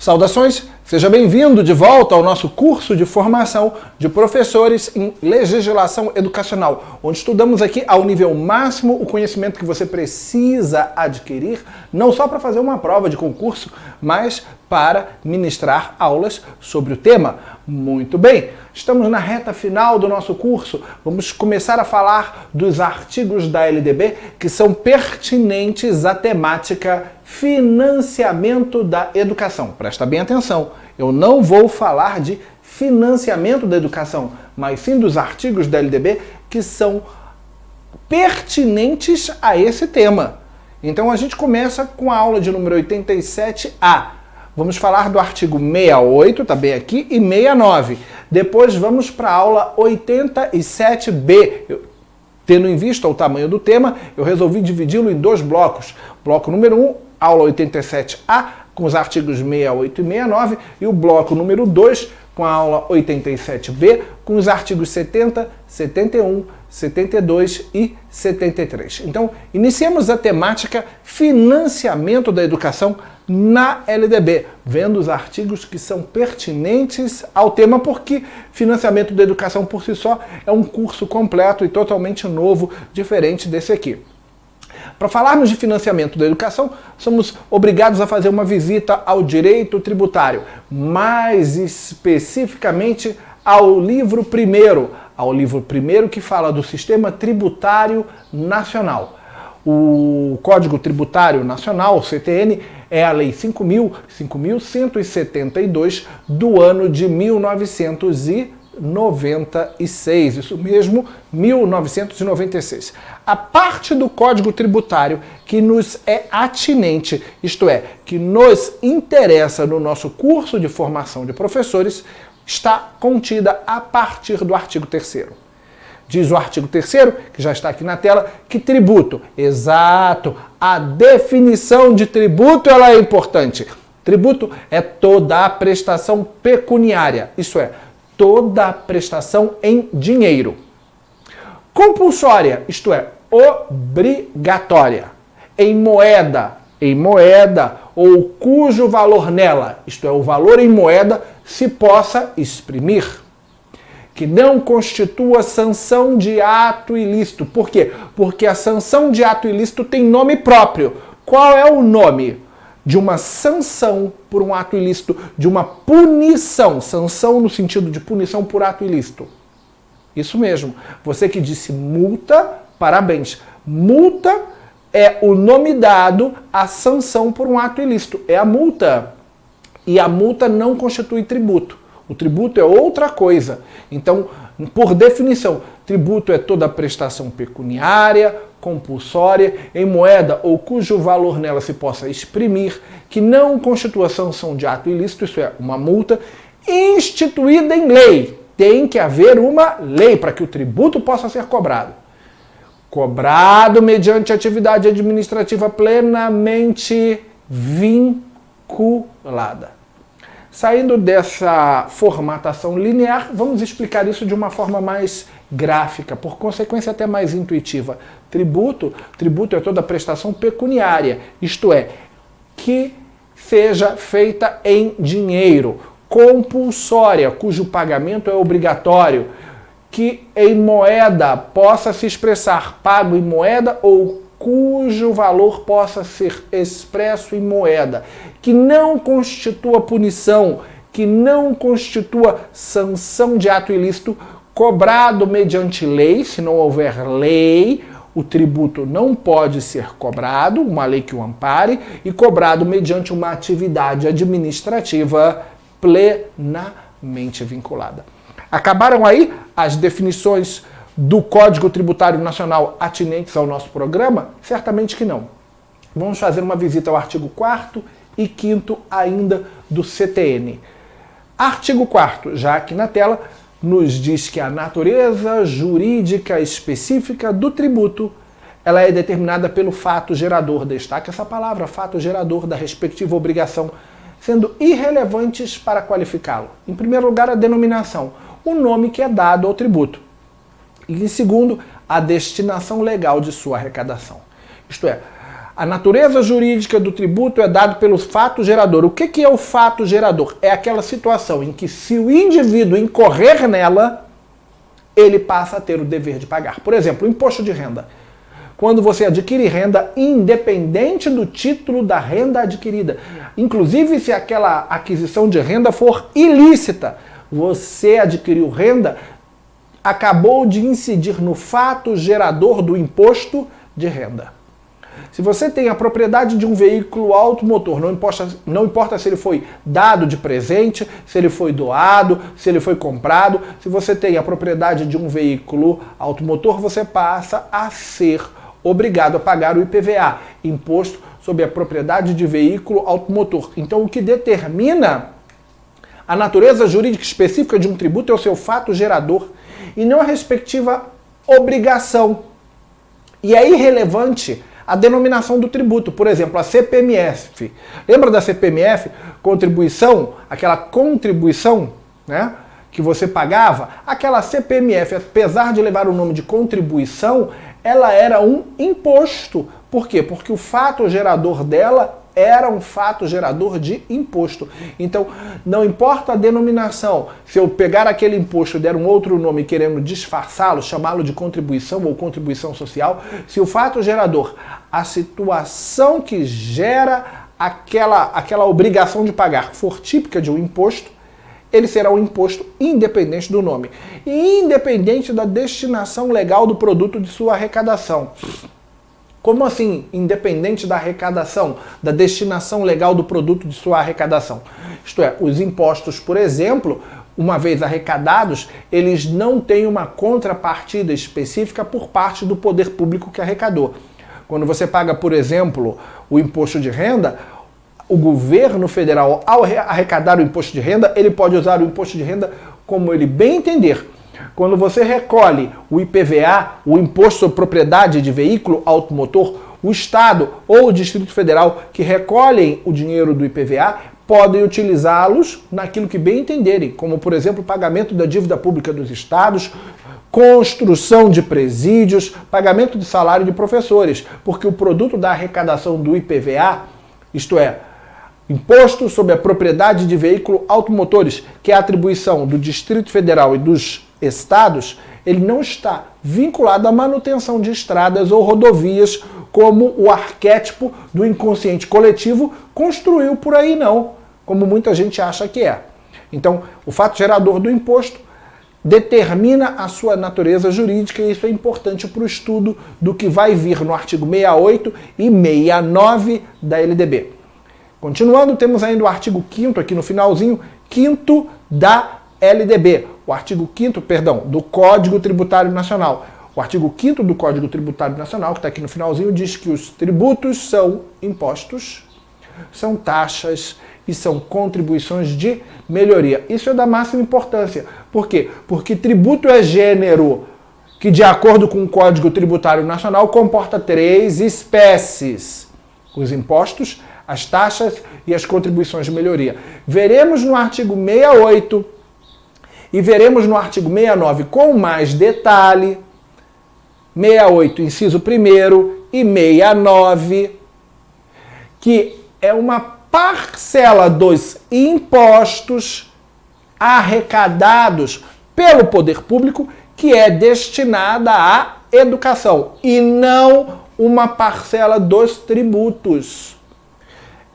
Saudações, seja bem-vindo de volta ao nosso curso de formação de professores em legislação educacional, onde estudamos aqui ao nível máximo o conhecimento que você precisa adquirir, não só para fazer uma prova de concurso, mas para ministrar aulas sobre o tema. Muito bem, estamos na reta final do nosso curso, vamos começar a falar dos artigos da LDB que são pertinentes à temática financiamento da educação. Presta bem atenção, eu não vou falar de financiamento da educação, mas sim dos artigos da LDB que são pertinentes a esse tema. Então a gente começa com a aula de número 87A. Vamos falar do artigo 68, tá bem aqui, e 69. Depois vamos para a aula 87B. Tendo em vista o tamanho do tema, eu resolvi dividi-lo em dois blocos. Bloco número 1, aula 87A, com os artigos 68 e 69, e o bloco número 2, com a aula 87B, com os artigos 70, 71, 72 e 73. Então, iniciemos a temática financiamento da educação na LDB, vendo os artigos que são pertinentes ao tema, porque financiamento da educação por si só é um curso completo e totalmente novo, diferente desse aqui. Para falarmos de financiamento da educação, somos obrigados a fazer uma visita ao direito tributário, mais especificamente ao livro primeiro que fala do Sistema Tributário Nacional. O Código Tributário Nacional, o CTN, é a Lei 5.172 do ano de 1996, isso mesmo, 1996. A parte do Código Tributário que nos é atinente, isto é, que nos interessa no nosso curso de formação de professores, está contida a partir do artigo 3º. Diz o artigo 3º, que já está aqui na tela, que tributo, exato, a definição de tributo ela é importante. Tributo é toda a prestação pecuniária, isso é, toda a prestação em dinheiro. Compulsória, isto é, obrigatória. Em moeda ou cujo valor nela, isto é, o valor em moeda, se possa exprimir. Que não constitua sanção de ato ilícito. Por quê? Porque a sanção de ato ilícito tem nome próprio. Qual é o nome de uma sanção por um ato ilícito, de uma punição? Sanção no sentido de punição por ato ilícito. Isso mesmo. Você que disse multa, parabéns. Multa é o nome dado à sanção por um ato ilícito. É a multa. E a multa não constitui tributo. O tributo é outra coisa. Então, por definição, tributo é toda prestação pecuniária, compulsória, em moeda ou cujo valor nela se possa exprimir, que não constitua sanção de ato ilícito, isso é, uma multa, instituída em lei. Tem que haver uma lei para que o tributo possa ser cobrado. Cobrado mediante atividade administrativa plenamente vinculada. Saindo dessa formatação linear, vamos explicar isso de uma forma mais gráfica, por consequência até mais intuitiva. Tributo é toda prestação pecuniária, isto é, que seja feita em dinheiro. Compulsória, cujo pagamento é obrigatório, que em moeda possa se expressar pago em moeda ou cujo valor possa ser expresso em moeda, que não constitua punição, que não constitua sanção de ato ilícito, cobrado mediante lei. Se não houver lei, o tributo não pode ser cobrado, uma lei que o ampare, e cobrado mediante uma atividade administrativa plenamente vinculada. Acabaram aí as definições do Código Tributário Nacional atinentes ao nosso programa? Certamente que não. Vamos fazer uma visita ao artigo 4º e 5º ainda do CTN. Artigo 4º, já aqui na tela, nos diz que a natureza jurídica específica do tributo ela é determinada pelo fato gerador. Destaque essa palavra, fato gerador da respectiva obrigação, sendo irrelevantes para qualificá-lo. Em primeiro lugar, a denominação, o nome que é dado ao tributo. E em segundo, a destinação legal de sua arrecadação. Isto é, A natureza jurídica do tributo é dada pelo fato gerador. O que é o fato gerador? É aquela situação em que, se o indivíduo incorrer nela, ele passa a ter o dever de pagar. Por exemplo, o imposto de renda. Quando você adquire renda, independente do título da renda adquirida, inclusive se aquela aquisição de renda for ilícita, você adquiriu renda, acabou de incidir no fato gerador do imposto de renda. Se você tem a propriedade de um veículo automotor, não importa se ele foi dado de presente, se ele foi doado, se ele foi comprado, se você tem a propriedade de um veículo automotor, você passa a ser obrigado a pagar o IPVA, Imposto sobre a Propriedade de Veículo Automotor. Então, o que determina a natureza jurídica específica de um tributo é o seu fato gerador e não a respectiva obrigação. E é irrelevante a denominação do tributo. Por exemplo, a CPMF. Lembra da CPMF? Contribuição, aquela contribuição, né, que você pagava? Aquela CPMF, apesar de levar o nome de contribuição, ela era um imposto. Por quê? Porque o fato gerador dela era um fato gerador de imposto. Então, não importa a denominação, se eu pegar aquele imposto e der um outro nome querendo disfarçá-lo, chamá-lo de contribuição ou contribuição social, se o fato gerador, a situação que gera aquela obrigação de pagar for típica de um imposto, ele será um imposto independente do nome e independente da destinação legal do produto de sua arrecadação. Como assim, independente da arrecadação, da destinação legal do produto de sua arrecadação? Isto é, os impostos, por exemplo, uma vez arrecadados, eles não têm uma contrapartida específica por parte do poder público que arrecadou. Quando você paga, por exemplo, o imposto de renda, o governo federal, ao arrecadar o imposto de renda, ele pode usar o imposto de renda como ele bem entender. Quando você recolhe o IPVA, o Imposto sobre Propriedade de Veículo Automotor, o Estado ou o Distrito Federal que recolhem o dinheiro do IPVA podem utilizá-los naquilo que bem entenderem, como, por exemplo, o pagamento da dívida pública dos estados, construção de presídios, pagamento de salário de professores, porque o produto da arrecadação do IPVA, isto é, Imposto sobre a Propriedade de Veículo Automotores, que é a atribuição do Distrito Federal e dos estados, ele não está vinculado à manutenção de estradas ou rodovias, como o arquétipo do inconsciente coletivo construiu por aí, não, como muita gente acha que é. Então, o fato gerador do imposto determina a sua natureza jurídica e isso é importante para o estudo do que vai vir no artigo 68 e 69 da LDB. Continuando, temos ainda o artigo 5º aqui no finalzinho, 5º da LDB, o artigo 5º, perdão, do Código Tributário Nacional. O artigo 5º do Código Tributário Nacional, que está aqui no finalzinho, diz que os tributos são impostos, são taxas e são contribuições de melhoria. Isso é da máxima importância. Por quê? Porque tributo é gênero que, de acordo com o Código Tributário Nacional, comporta 3 espécies: os impostos, as taxas e as contribuições de melhoria. Veremos no artigo 68 e veremos no artigo 69 com mais detalhe, 68, inciso 1º, e 69, que é uma parcela dos impostos arrecadados pelo poder público que é destinada à educação e não uma parcela dos tributos.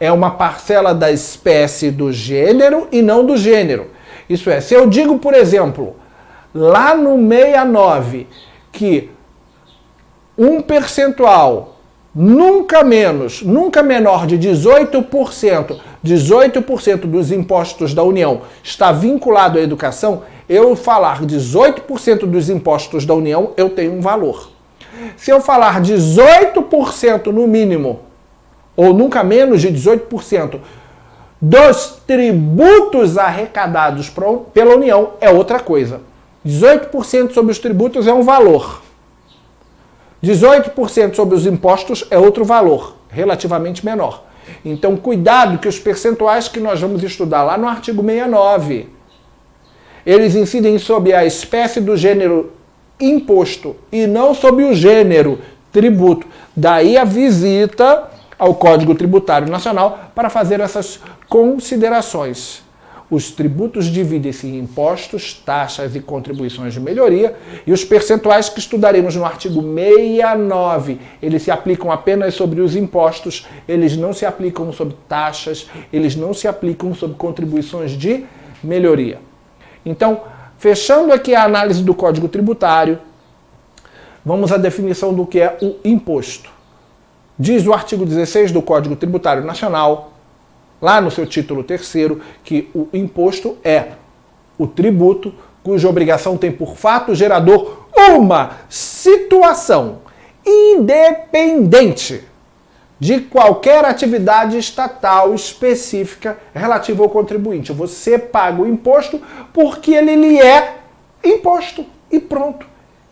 É uma parcela da espécie do gênero e não do gênero. Isso é, se eu digo, por exemplo, lá no 69, que um percentual nunca menor de 18% dos impostos da União está vinculado à educação, eu falar 18% dos impostos da União, eu tenho um valor. Se eu falar 18% no mínimo, ou nunca menos de 18% dos tributos arrecadados pela União, é outra coisa. 18% sobre os tributos é um valor. 18% sobre os impostos é outro valor, relativamente menor. Então, cuidado que os percentuais que nós vamos estudar lá no artigo 69, eles incidem sobre a espécie do gênero imposto e não sobre o gênero tributo. Daí a visita ao Código Tributário Nacional para fazer essas considerações. Os tributos dividem-se em impostos, taxas e contribuições de melhoria, e os percentuais que estudaremos no artigo 69, eles se aplicam apenas sobre os impostos, eles não se aplicam sobre taxas, eles não se aplicam sobre contribuições de melhoria. Então, fechando aqui a análise do Código Tributário, vamos à definição do que é o imposto. Diz o artigo 16 do Código Tributário Nacional, lá no seu título 3º, que o imposto é o tributo cuja obrigação tem por fato gerador uma situação independente de qualquer atividade estatal específica relativa ao contribuinte. Você paga o imposto porque ele lhe é imposto e pronto.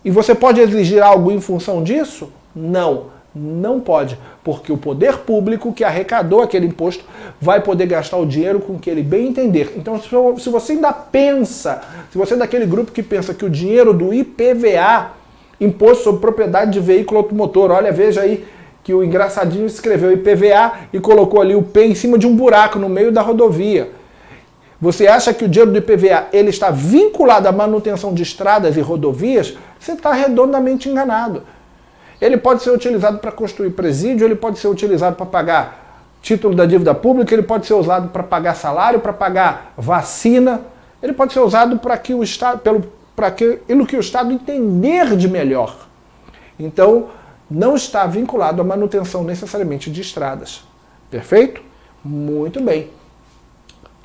E você pode exigir algo em função disso? Não pode, porque o poder público que arrecadou aquele imposto vai poder gastar o dinheiro com o que ele bem entender. Então, se você ainda pensa, se você é daquele grupo que pensa que o dinheiro do IPVA, Imposto sobre Propriedade de Veículo Automotor, olha, veja aí que o engraçadinho escreveu IPVA e colocou ali o P em cima de um buraco no meio da rodovia. Você acha que o dinheiro do IPVA ele está vinculado à manutenção de estradas e rodovias? Você está redondamente enganado. Ele pode ser utilizado para construir presídio, ele pode ser utilizado para pagar título da dívida pública, ele pode ser usado para pagar salário, para pagar vacina, ele pode ser usado para que o Estado, para aquilo que o Estado entender de melhor. Então, não está vinculado à manutenção necessariamente de estradas. Perfeito? Muito bem.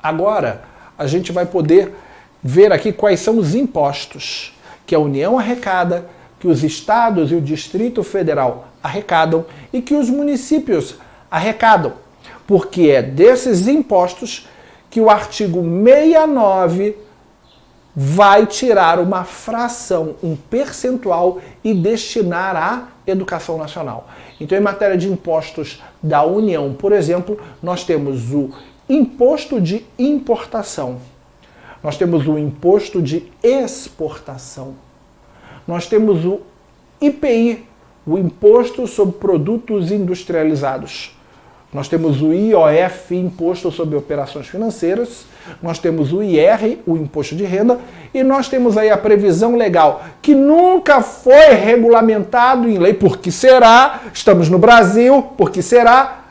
Agora, a gente vai poder ver aqui quais são os impostos que a União arrecada, que os estados e o Distrito Federal arrecadam e que os municípios arrecadam. Porque é desses impostos que o artigo 69 vai tirar uma fração, um percentual e destinar à educação nacional. Então, em matéria de impostos da União, por exemplo, nós temos o imposto de importação, nós temos o imposto de exportação, nós temos o IPI, o Imposto sobre Produtos Industrializados. Nós temos o IOF, Imposto sobre Operações Financeiras. Nós temos o IR, o Imposto de Renda. E nós temos aí a previsão legal, que nunca foi regulamentado em lei. Por que será? Estamos no Brasil. Por que será?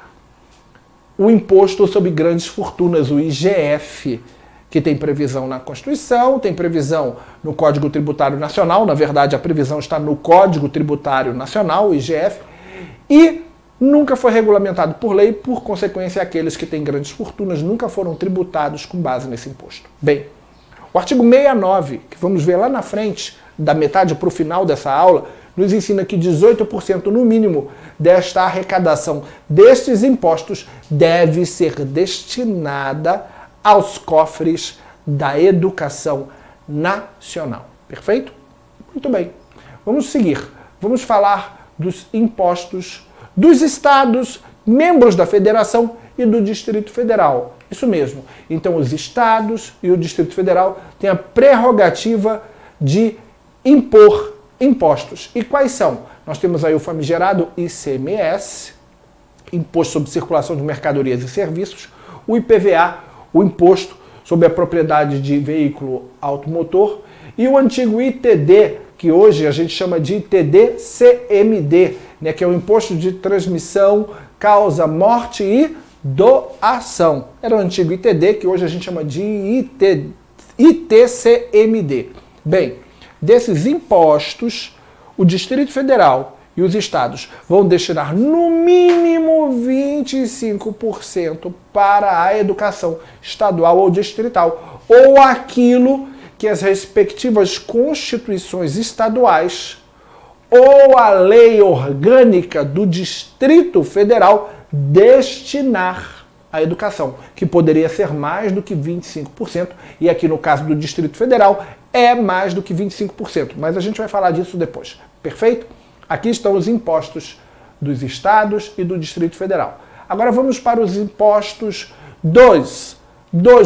O Imposto sobre Grandes Fortunas, o IGF, que tem previsão na Constituição, tem previsão no Código Tributário Nacional, na verdade a previsão está no Código Tributário Nacional, o IGF, e nunca foi regulamentado por lei, por consequência aqueles que têm grandes fortunas nunca foram tributados com base nesse imposto. Bem, o artigo 69, que vamos ver lá na frente, da metade para o final dessa aula, nos ensina que 18% no mínimo desta arrecadação destes impostos deve ser destinada aos cofres da educação nacional. Perfeito? Muito bem. Vamos seguir. Vamos falar dos impostos dos estados, membros da federação e do Distrito Federal. Isso mesmo. Então, os estados e o Distrito Federal têm a prerrogativa de impor impostos. E quais são? Nós temos aí o famigerado ICMS, Imposto sobre Circulação de Mercadorias e Serviços, o IPVA, o Imposto sobre a Propriedade de Veículo Automotor, e o antigo ITD, que hoje a gente chama de ITD-CMD, né, que é o Imposto de Transmissão, Causa, Morte e Doação. Era o antigo ITD, que hoje a gente chama de ITCMD. Bem, desses impostos, o Distrito Federal e os estados vão destinar no mínimo 25% para a educação estadual ou distrital, ou aquilo que as respectivas constituições estaduais ou a lei orgânica do Distrito Federal destinar à educação, que poderia ser mais do que 25%, e aqui no caso do Distrito Federal é mais do que 25%, mas a gente vai falar disso depois. Perfeito? Aqui estão os impostos dos estados e do Distrito Federal. Agora vamos para os impostos dos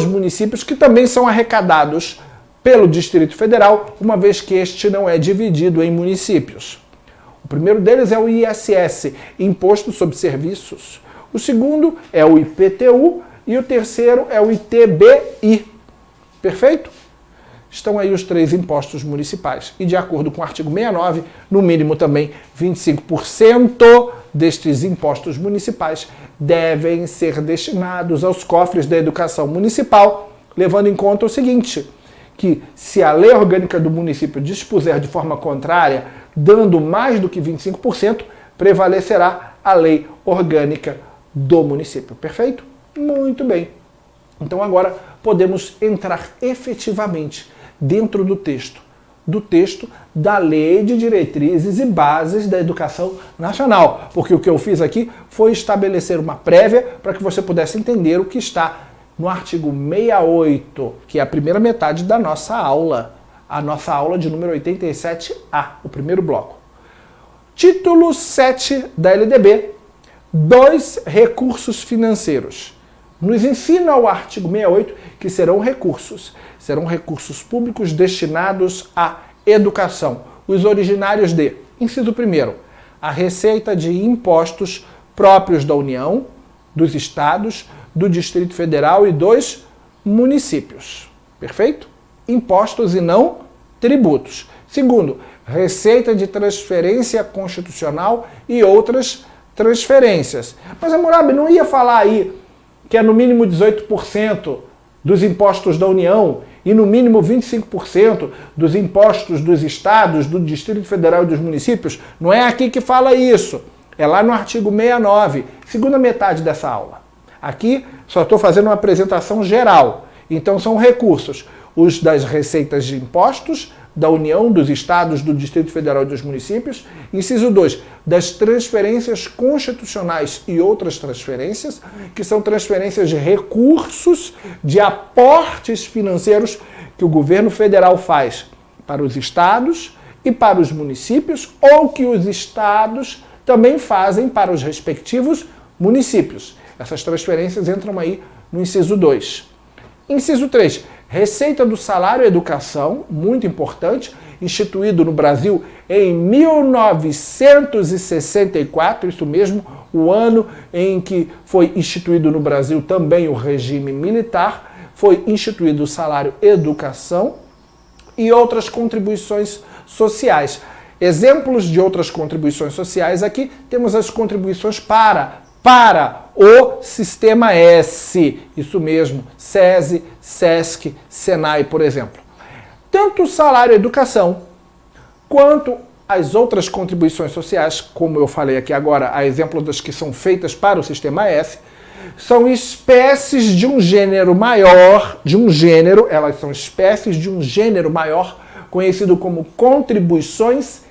municípios, que também são arrecadados pelo Distrito Federal, uma vez que este não é dividido em municípios. O primeiro deles é o ISS, Imposto sobre Serviços. O segundo é o IPTU e o terceiro é o ITBI. Perfeito? Estão aí os 3 impostos municipais. E de acordo com o artigo 69, no mínimo também 25% destes impostos municipais devem ser destinados aos cofres da educação municipal, levando em conta o seguinte, que se a lei orgânica do município dispuser de forma contrária, dando mais do que 25%, prevalecerá a lei orgânica do município. Perfeito? Muito bem. Então agora podemos entrar efetivamente dentro do texto da Lei de Diretrizes e Bases da Educação Nacional, porque o que eu fiz aqui foi estabelecer uma prévia para que você pudesse entender o que está no artigo 68, que é a primeira metade da nossa aula, a nossa aula de número 87A, o primeiro bloco. Título 7 da LDB, 2 recursos financeiros. Nos ensina o artigo 68 que serão recursos públicos destinados à educação, os originários de, inciso 1º, a receita de impostos próprios da União, dos estados, do Distrito Federal e dos municípios. Perfeito? Impostos e não tributos. Segundo, receita de transferência constitucional e outras transferências. Mas, Hammurabi, não ia falar aí que é no mínimo 18% dos impostos da União e no mínimo 25% dos impostos dos estados, do Distrito Federal e dos municípios? Não é aqui que fala isso. É lá no artigo 69, segunda metade dessa aula. Aqui só estou fazendo uma apresentação geral. Então são recursos, os das receitas de impostos da União, dos estados, do Distrito Federal e dos municípios. Inciso 2, das transferências constitucionais e outras transferências, que são transferências de recursos, de aportes financeiros que o governo federal faz para os estados e para os municípios, ou que os estados também fazem para os respectivos municípios. Essas transferências entram aí no inciso 2. Inciso 3, receita do salário educação, muito importante, instituído no Brasil em 1964, isso mesmo, o ano em que foi instituído no Brasil também o regime militar, foi instituído o salário educação e outras contribuições sociais. Exemplos de outras contribuições sociais aqui, temos as contribuições para o Sistema S, isso mesmo, SESI, SESC, SENAI, por exemplo. Tanto o salário educação, quanto as outras contribuições sociais, como eu falei aqui agora, a exemplo das que são feitas para o Sistema S, são espécies de um gênero maior, elas são espécies de um gênero maior, conhecido como contribuições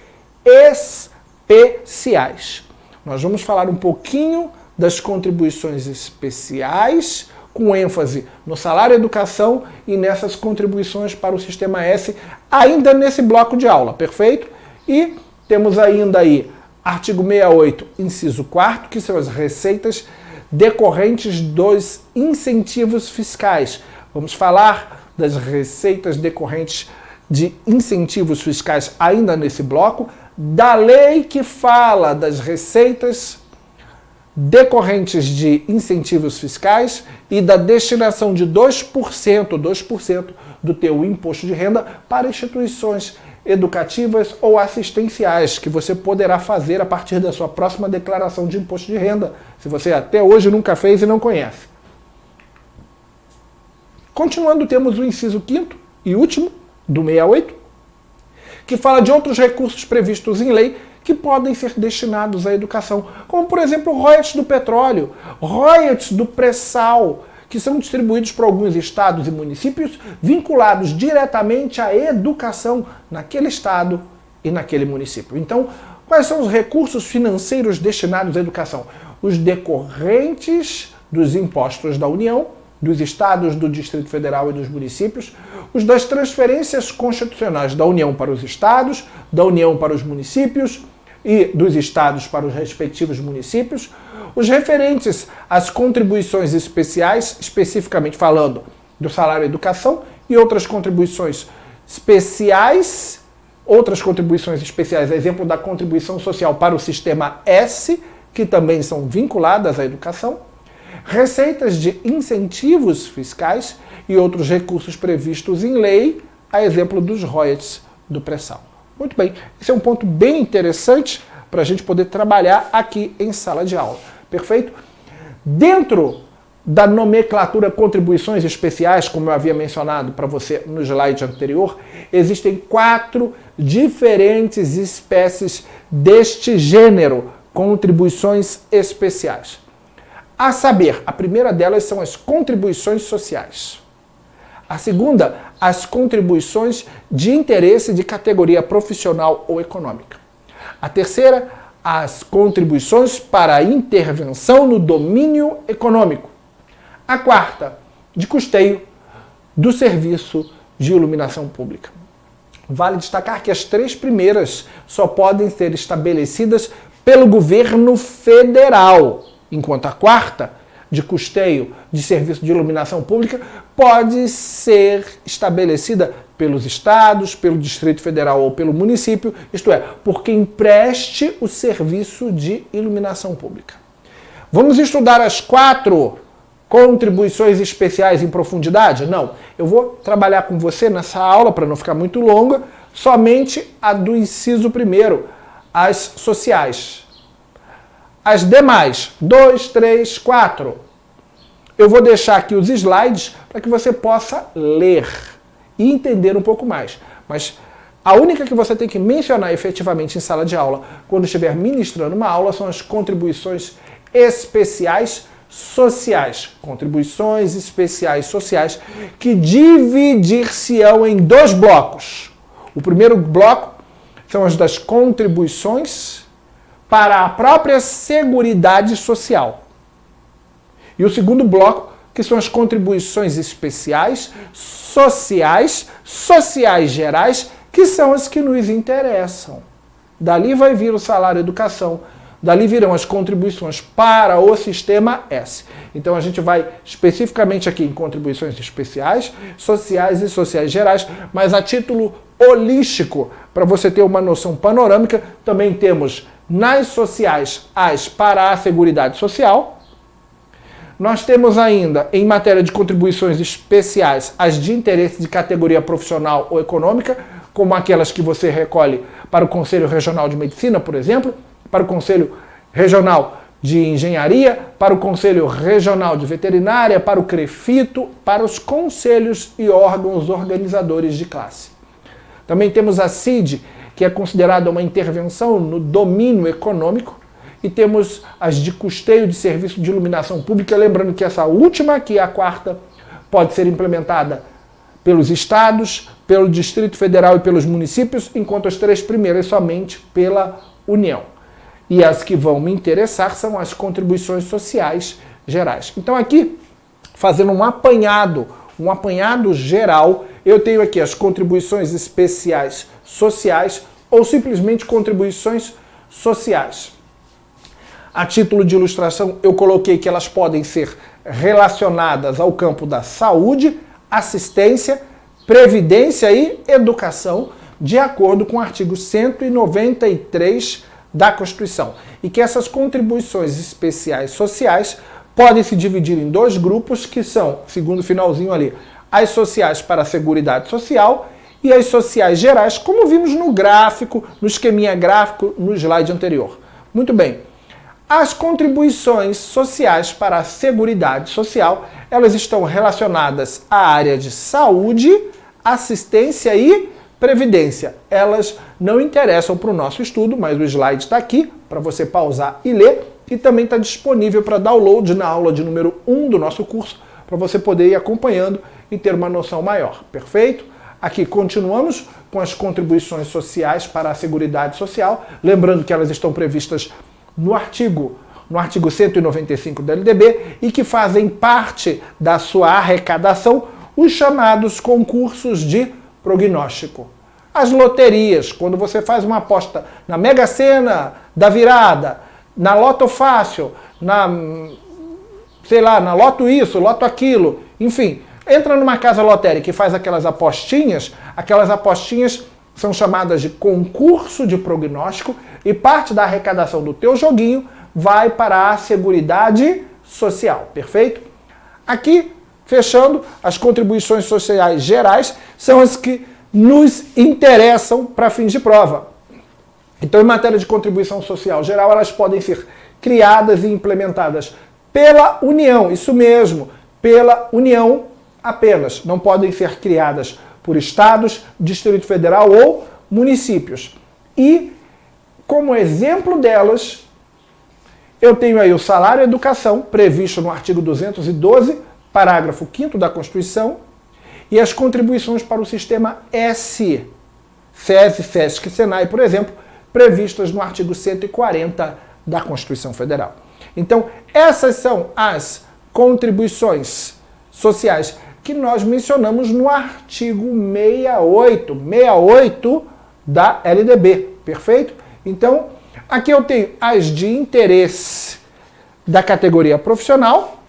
especiais. Nós vamos falar um pouquinho das contribuições especiais, com ênfase no salário educação e nessas contribuições para o Sistema S, ainda nesse bloco de aula, perfeito? E temos ainda aí artigo 68, inciso 4º, que são as receitas decorrentes dos incentivos fiscais. Vamos falar das receitas decorrentes de incentivos fiscais ainda nesse bloco, da lei que fala das receitas decorrentes de incentivos fiscais e da destinação de 2% do teu imposto de renda para instituições educativas ou assistenciais, que você poderá fazer a partir da sua próxima declaração de imposto de renda, se você até hoje nunca fez e não conhece. Continuando, temos o inciso 5º e último, do 68, que fala de outros recursos previstos em lei que podem ser destinados à educação, como, por exemplo, royalties do petróleo, royalties do pré-sal, que são distribuídos por alguns estados e municípios vinculados diretamente à educação naquele estado e naquele município. Então, quais são os recursos financeiros destinados à educação? Os decorrentes dos impostos da União, dos estados, do Distrito Federal e dos municípios, os das transferências constitucionais da União para os estados, da União para os municípios e dos estados para os respectivos municípios, os referentes às contribuições especiais, especificamente falando do salário educação, e outras contribuições especiais Outras contribuições especiais, exemplo da contribuição social para o sistema S, que também são vinculadas à educação, receitas de incentivos fiscais e outros recursos previstos em lei, a exemplo dos royalties do pré-sal. Muito bem, esse é um ponto bem interessante para a gente poder trabalhar aqui em sala de aula. Perfeito? Dentro da nomenclatura contribuições especiais, como eu havia mencionado para você no slide anterior, existem 4 diferentes espécies deste gênero, contribuições especiais. A saber, a primeira delas são as contribuições sociais. A segunda, as contribuições de interesse de categoria profissional ou econômica. A terceira, as contribuições para a intervenção no domínio econômico. A quarta, de custeio do serviço de iluminação pública. Vale destacar que as 3 primeiras só podem ser estabelecidas pelo governo federal, enquanto a quarta, de custeio de serviço de iluminação pública, pode ser estabelecida pelos estados, pelo Distrito Federal ou pelo município, isto é, por quem preste o serviço de iluminação pública. Vamos estudar as 4 contribuições especiais em profundidade? Não. Eu vou trabalhar com você nessa aula, para não ficar muito longa, somente a do inciso 1º, as sociais. As demais, 2, 3, 4, eu vou deixar aqui os slides para que você possa ler e entender um pouco mais. Mas a única que você tem que mencionar efetivamente em sala de aula, quando estiver ministrando uma aula, são as contribuições especiais sociais. Contribuições especiais sociais que dividir-se-ão em 2 blocos. O primeiro bloco são as das contribuições para a própria Seguridade Social. E o segundo bloco, que são as contribuições especiais, sociais gerais, que são as que nos interessam. Dali vai vir o salário educação, dali virão as contribuições para o sistema S. Então a gente vai especificamente aqui em contribuições especiais, sociais e sociais gerais, mas a título holístico, para você ter uma noção panorâmica, também temos nas sociais as para a Seguridade Social. Nós temos ainda, em matéria de contribuições especiais, as de interesse de categoria profissional ou econômica, como aquelas que você recolhe para o Conselho Regional de Medicina, por exemplo, para o Conselho Regional de Engenharia, para o Conselho Regional de Veterinária, para o CREFITO, para os conselhos e órgãos organizadores de classe. Também temos a CID, que é considerada uma intervenção no domínio econômico, e temos as de custeio de serviço de iluminação pública, lembrando que essa última aqui, a quarta, pode ser implementada pelos estados, pelo Distrito Federal e pelos municípios, enquanto as 3 primeiras somente pela União. E as que vão me interessar são as contribuições sociais gerais. Então aqui, fazendo um apanhado geral, eu tenho aqui as contribuições especiais sociais ou simplesmente contribuições sociais. A título de ilustração, eu coloquei que elas podem ser relacionadas ao campo da saúde, assistência, previdência e educação, de acordo com o artigo 193 da Constituição. E que essas contribuições especiais sociais podem se dividir em 2 grupos, que são, segundo o finalzinho ali, as sociais para a Seguridade Social e as sociais gerais, como vimos no gráfico, no esqueminha gráfico, no slide anterior. Muito bem. As contribuições sociais para a Seguridade Social, elas estão relacionadas à área de saúde, assistência e previdência. Elas não interessam para o nosso estudo, mas o slide está aqui para você pausar e ler, e também está disponível para download na aula de número 1 do nosso curso, para você poder ir acompanhando e ter uma noção maior. Perfeito? Aqui continuamos com as contribuições sociais para a Seguridade Social, lembrando que elas estão previstas no artigo 195 da LDB e que fazem parte da sua arrecadação os chamados concursos de prognóstico. As loterias, quando você faz uma aposta na Mega Sena da virada, na Loto Fácil, na Loto isso, Loto aquilo, enfim, entra numa casa lotérica e faz aquelas apostinhas são chamadas de concurso de prognóstico e parte da arrecadação do teu joguinho vai para a Seguridade Social, perfeito? Aqui, fechando, as contribuições sociais gerais são as que nos interessam para fins de prova. Então, em matéria de contribuição social geral, elas podem ser criadas e implementadas pela União, isso mesmo, pela União apenas. Não podem ser criadas por estados, Distrito Federal ou municípios. E, como exemplo delas, eu tenho aí o salário e educação, previsto no artigo 212, parágrafo 5º da Constituição, e as contribuições para o sistema S, SESI, SESC e SENAI, por exemplo, previstas no artigo 140 da Constituição Federal. Então, essas são as contribuições sociais que nós mencionamos no artigo 68 da LDB, perfeito? Então, aqui eu tenho as de interesse da categoria profissional,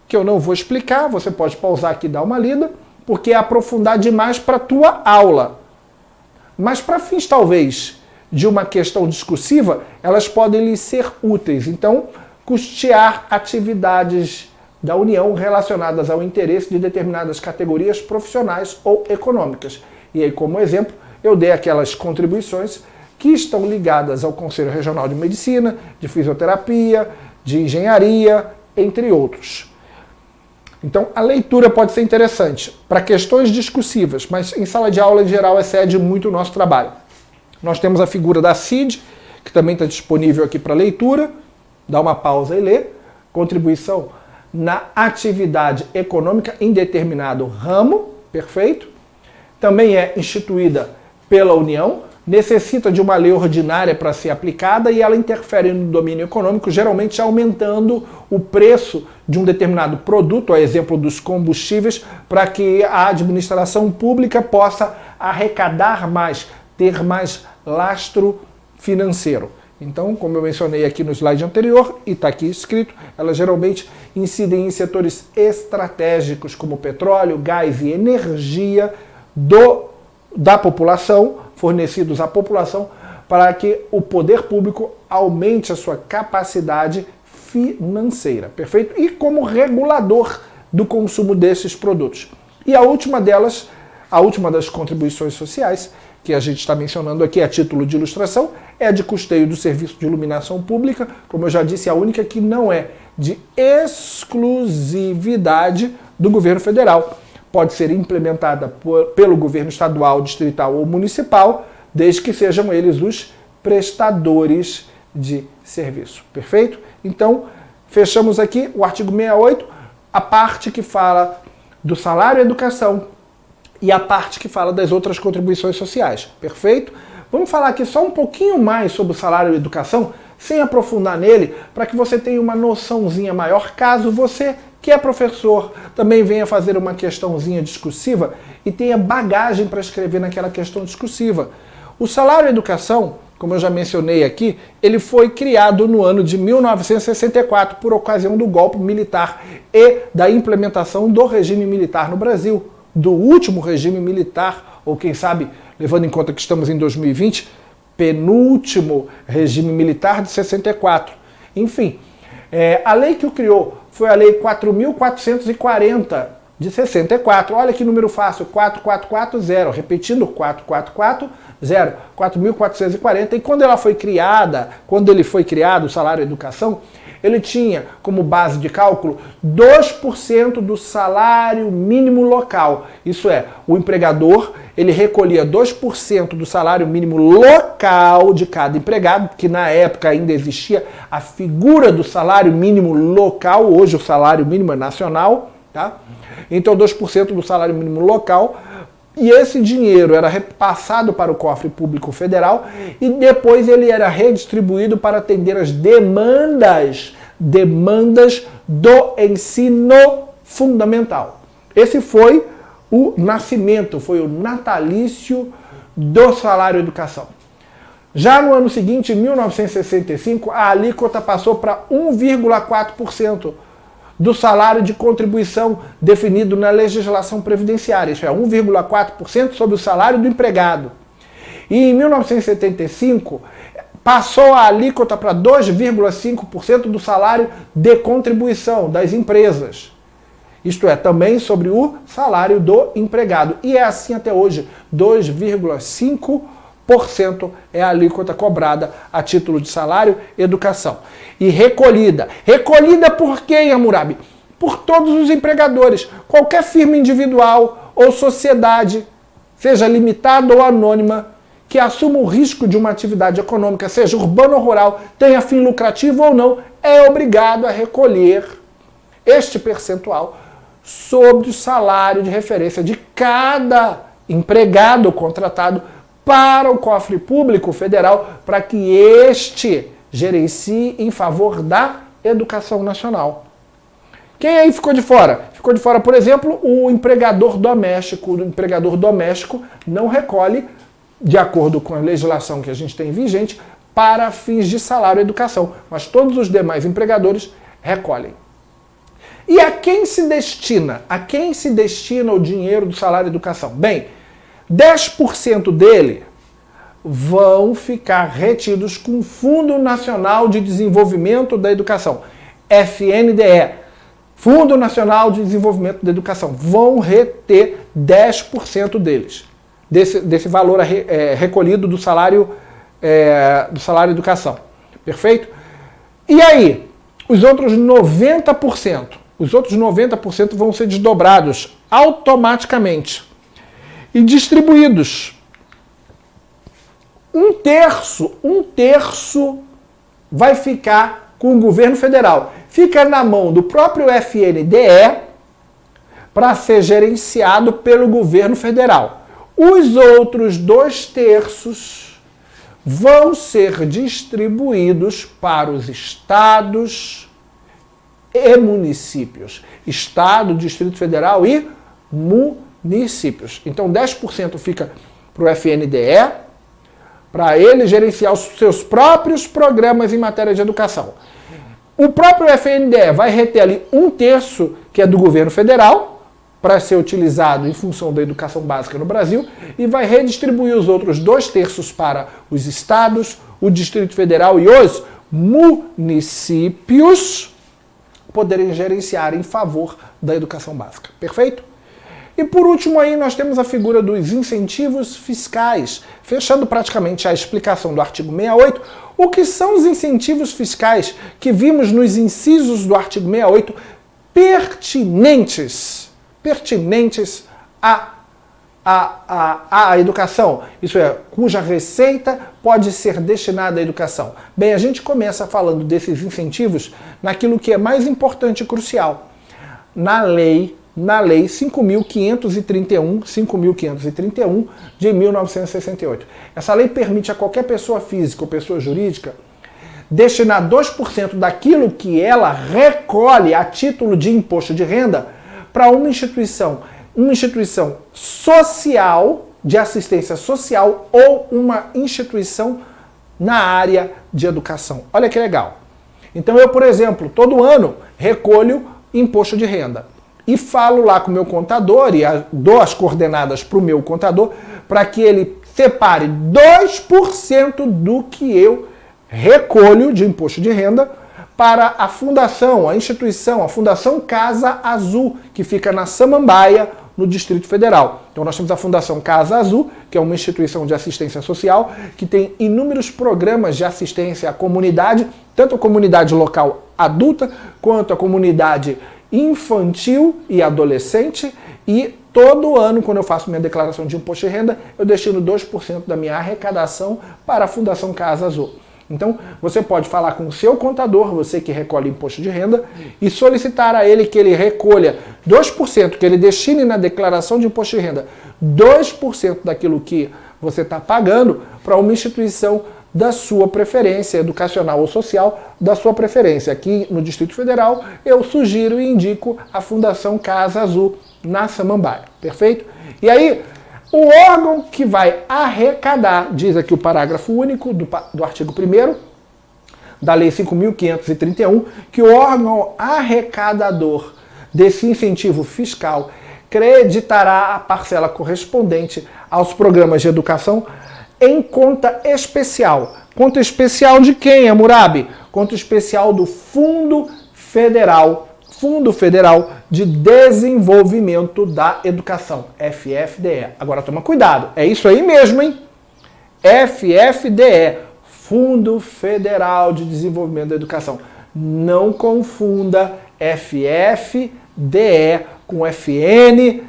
que eu não vou explicar, você pode pausar aqui e dar uma lida, porque é aprofundar demais para a tua aula. Mas para fins, talvez, de uma questão discursiva, elas podem lhe ser úteis. Então, custear atividades da União relacionadas ao interesse de determinadas categorias profissionais ou econômicas. E aí, como exemplo, eu dei aquelas contribuições que estão ligadas ao Conselho Regional de Medicina, de Fisioterapia, de Engenharia, entre outros. Então, a leitura pode ser interessante para questões discursivas, mas em sala de aula, em geral, excede muito o nosso trabalho. Nós temos a figura da CID, que também está disponível aqui para leitura. Dá uma pausa e lê. Contribuição na atividade econômica em determinado ramo, perfeito? Também é instituída pela União, necessita de uma lei ordinária para ser aplicada e ela interfere no domínio econômico, geralmente aumentando o preço de um determinado produto, a exemplo dos combustíveis, para que a administração pública possa arrecadar mais, ter mais lastro financeiro. Então, como eu mencionei aqui no slide anterior, e está aqui escrito, elas geralmente incidem em setores estratégicos como petróleo, gás e energia da população, fornecidos à população, para que o poder público aumente a sua capacidade financeira, perfeito? E como regulador do consumo desses produtos. E a última delas, a última das contribuições sociais, que a gente está mencionando aqui a título de ilustração, é a de custeio do serviço de iluminação pública, como eu já disse, a única que não é de exclusividade do governo federal. Pode ser implementada pelo governo estadual, distrital ou municipal, desde que sejam eles os prestadores de serviço. Perfeito? Então, fechamos aqui o artigo 68, a parte que fala do salário e educação e a parte que fala das outras contribuições sociais. Perfeito? Vamos falar aqui só um pouquinho mais sobre o salário e educação, sem aprofundar nele, para que você tenha uma noçãozinha maior, caso você, que é professor, também venha fazer uma questãozinha discursiva e tenha bagagem para escrever naquela questão discursiva. O salário e educação, como eu já mencionei aqui, ele foi criado no ano de 1964 por ocasião do golpe militar e da implementação do regime militar no Brasil, do último regime militar, ou quem sabe, levando em conta que estamos em 2020, penúltimo regime militar de 64. Enfim, a lei que o criou foi a Lei 4.440 de 64. Olha que número fácil, 4440, repetindo, 4440, 4.440. E quando ela foi criada, quando ele foi criado, o salário e educação, ele tinha como base de cálculo 2% do salário mínimo local. Isso é, o empregador, ele recolhia 2% do salário mínimo local de cada empregado, que na época ainda existia a figura do salário mínimo local, hoje o salário mínimo é nacional, tá? Então 2% do salário mínimo local, e esse dinheiro era repassado para o cofre público federal e depois ele era redistribuído para atender as demandas do ensino fundamental. Esse foi o nascimento, foi o natalício do salário e educação. Já no ano seguinte, em 1965, a alíquota passou para 1,4% do salário de contribuição definido na legislação previdenciária. Isso é 1,4% sobre o salário do empregado. E em 1975, passou a alíquota para 2,5% do salário de contribuição das empresas. Isto é, também sobre o salário do empregado. E é assim até hoje, 2,5% é a alíquota cobrada a título de salário e educação. E recolhida. Recolhida por quem, Hammurabi? Por todos os empregadores. Qualquer firma individual ou sociedade, seja limitada ou anônima, que assuma o risco de uma atividade econômica, seja urbana ou rural, tenha fim lucrativo ou não, é obrigado a recolher este percentual sobre o salário de referência de cada empregado ou contratado para o cofre público federal, para que este gerencie em favor da educação nacional. Quem aí ficou de fora? Ficou de fora, por exemplo, o empregador doméstico. O empregador doméstico não recolhe, de acordo com a legislação que a gente tem vigente, para fins de salário e educação. Mas todos os demais empregadores recolhem. E a quem se destina? A quem se destina o dinheiro do salário e educação? Bem, 10% dele vão ficar retidos com o Fundo Nacional de Desenvolvimento da Educação, FNDE. Fundo Nacional de Desenvolvimento da Educação. Vão reter 10% deles. Desse valor recolhido do salário educação. Perfeito? E aí, os outros 90%? Os outros 90% vão ser desdobrados automaticamente e distribuídos. Um terço vai ficar com o governo federal. Fica na mão do próprio FNDE para ser gerenciado pelo governo federal. Os outros 2/3 vão ser distribuídos para os estados e municípios. Estado, Distrito Federal e municípios. Então 10% fica para o FNDE, para ele gerenciar os seus próprios programas em matéria de educação. O próprio FNDE vai reter ali 1/3, que é do governo federal, para ser utilizado em função da educação básica no Brasil, e vai redistribuir os outros 2/3 para os estados, o Distrito Federal e os municípios poderem gerenciar em favor da educação básica. Perfeito? E por último aí nós temos a figura dos incentivos fiscais, fechando praticamente a explicação do artigo 68. O que são os incentivos fiscais que vimos nos incisos do artigo 68 pertinentes à educação? Isso é, cuja receita pode ser destinada à educação. Bem, a gente começa falando desses incentivos naquilo que é mais importante e crucial. Na lei 5.531 de 1968. Essa lei permite a qualquer pessoa física ou pessoa jurídica destinar 2% daquilo que ela recolhe a título de imposto de renda para uma instituição social, de assistência social, ou uma instituição na área de educação. Olha que legal. Então eu, por exemplo, todo ano recolho imposto de renda e falo lá com o meu contador e dou as coordenadas para o meu contador para que ele separe 2% do que eu recolho de imposto de renda para a fundação, a instituição, a Fundação Casa Azul, que fica na Samambaia, no Distrito Federal. Então nós temos a Fundação Casa Azul, que é uma instituição de assistência social, que tem inúmeros programas de assistência à comunidade, tanto a comunidade local adulta, quanto a comunidade infantil e adolescente, e todo ano, quando eu faço minha declaração de imposto de renda, eu destino 2% da minha arrecadação para a Fundação Casa Azul. Então, você pode falar com o seu contador, você que recolhe imposto de renda, e solicitar a ele que ele recolha 2%, que ele destine na declaração de imposto de renda 2% daquilo que você está pagando para uma instituição da sua preferência, educacional ou social, da sua preferência. Aqui no Distrito Federal, eu sugiro e indico a Fundação Casa Azul, na Samambaia. Perfeito? E aí, o órgão que vai arrecadar, diz aqui o parágrafo único do artigo 1º da Lei 5.531, que o órgão arrecadador desse incentivo fiscal creditará a parcela correspondente aos programas de educação em conta especial. Conta especial de quem, Hammurabi? Conta especial do Fundo Federal de Desenvolvimento da Educação, FFDE. Agora toma cuidado, é isso aí mesmo, hein? FFDE, Fundo Federal de Desenvolvimento da Educação. Não confunda FFDE com FNDE.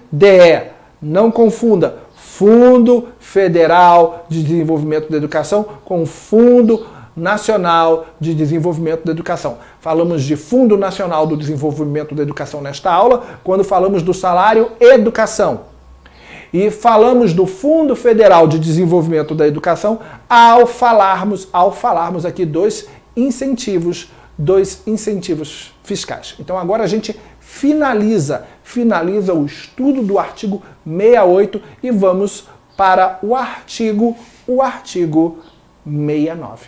Não confunda Fundo Federal de Desenvolvimento da Educação com Fundo Nacional de Desenvolvimento da Educação. Falamos de Fundo Nacional do Desenvolvimento da Educação nesta aula, quando falamos do salário educação. E falamos do Fundo Federal de Desenvolvimento da Educação ao falarmos aqui dois incentivos fiscais. Então agora a gente finaliza o estudo do artigo 68 e vamos para o artigo 69.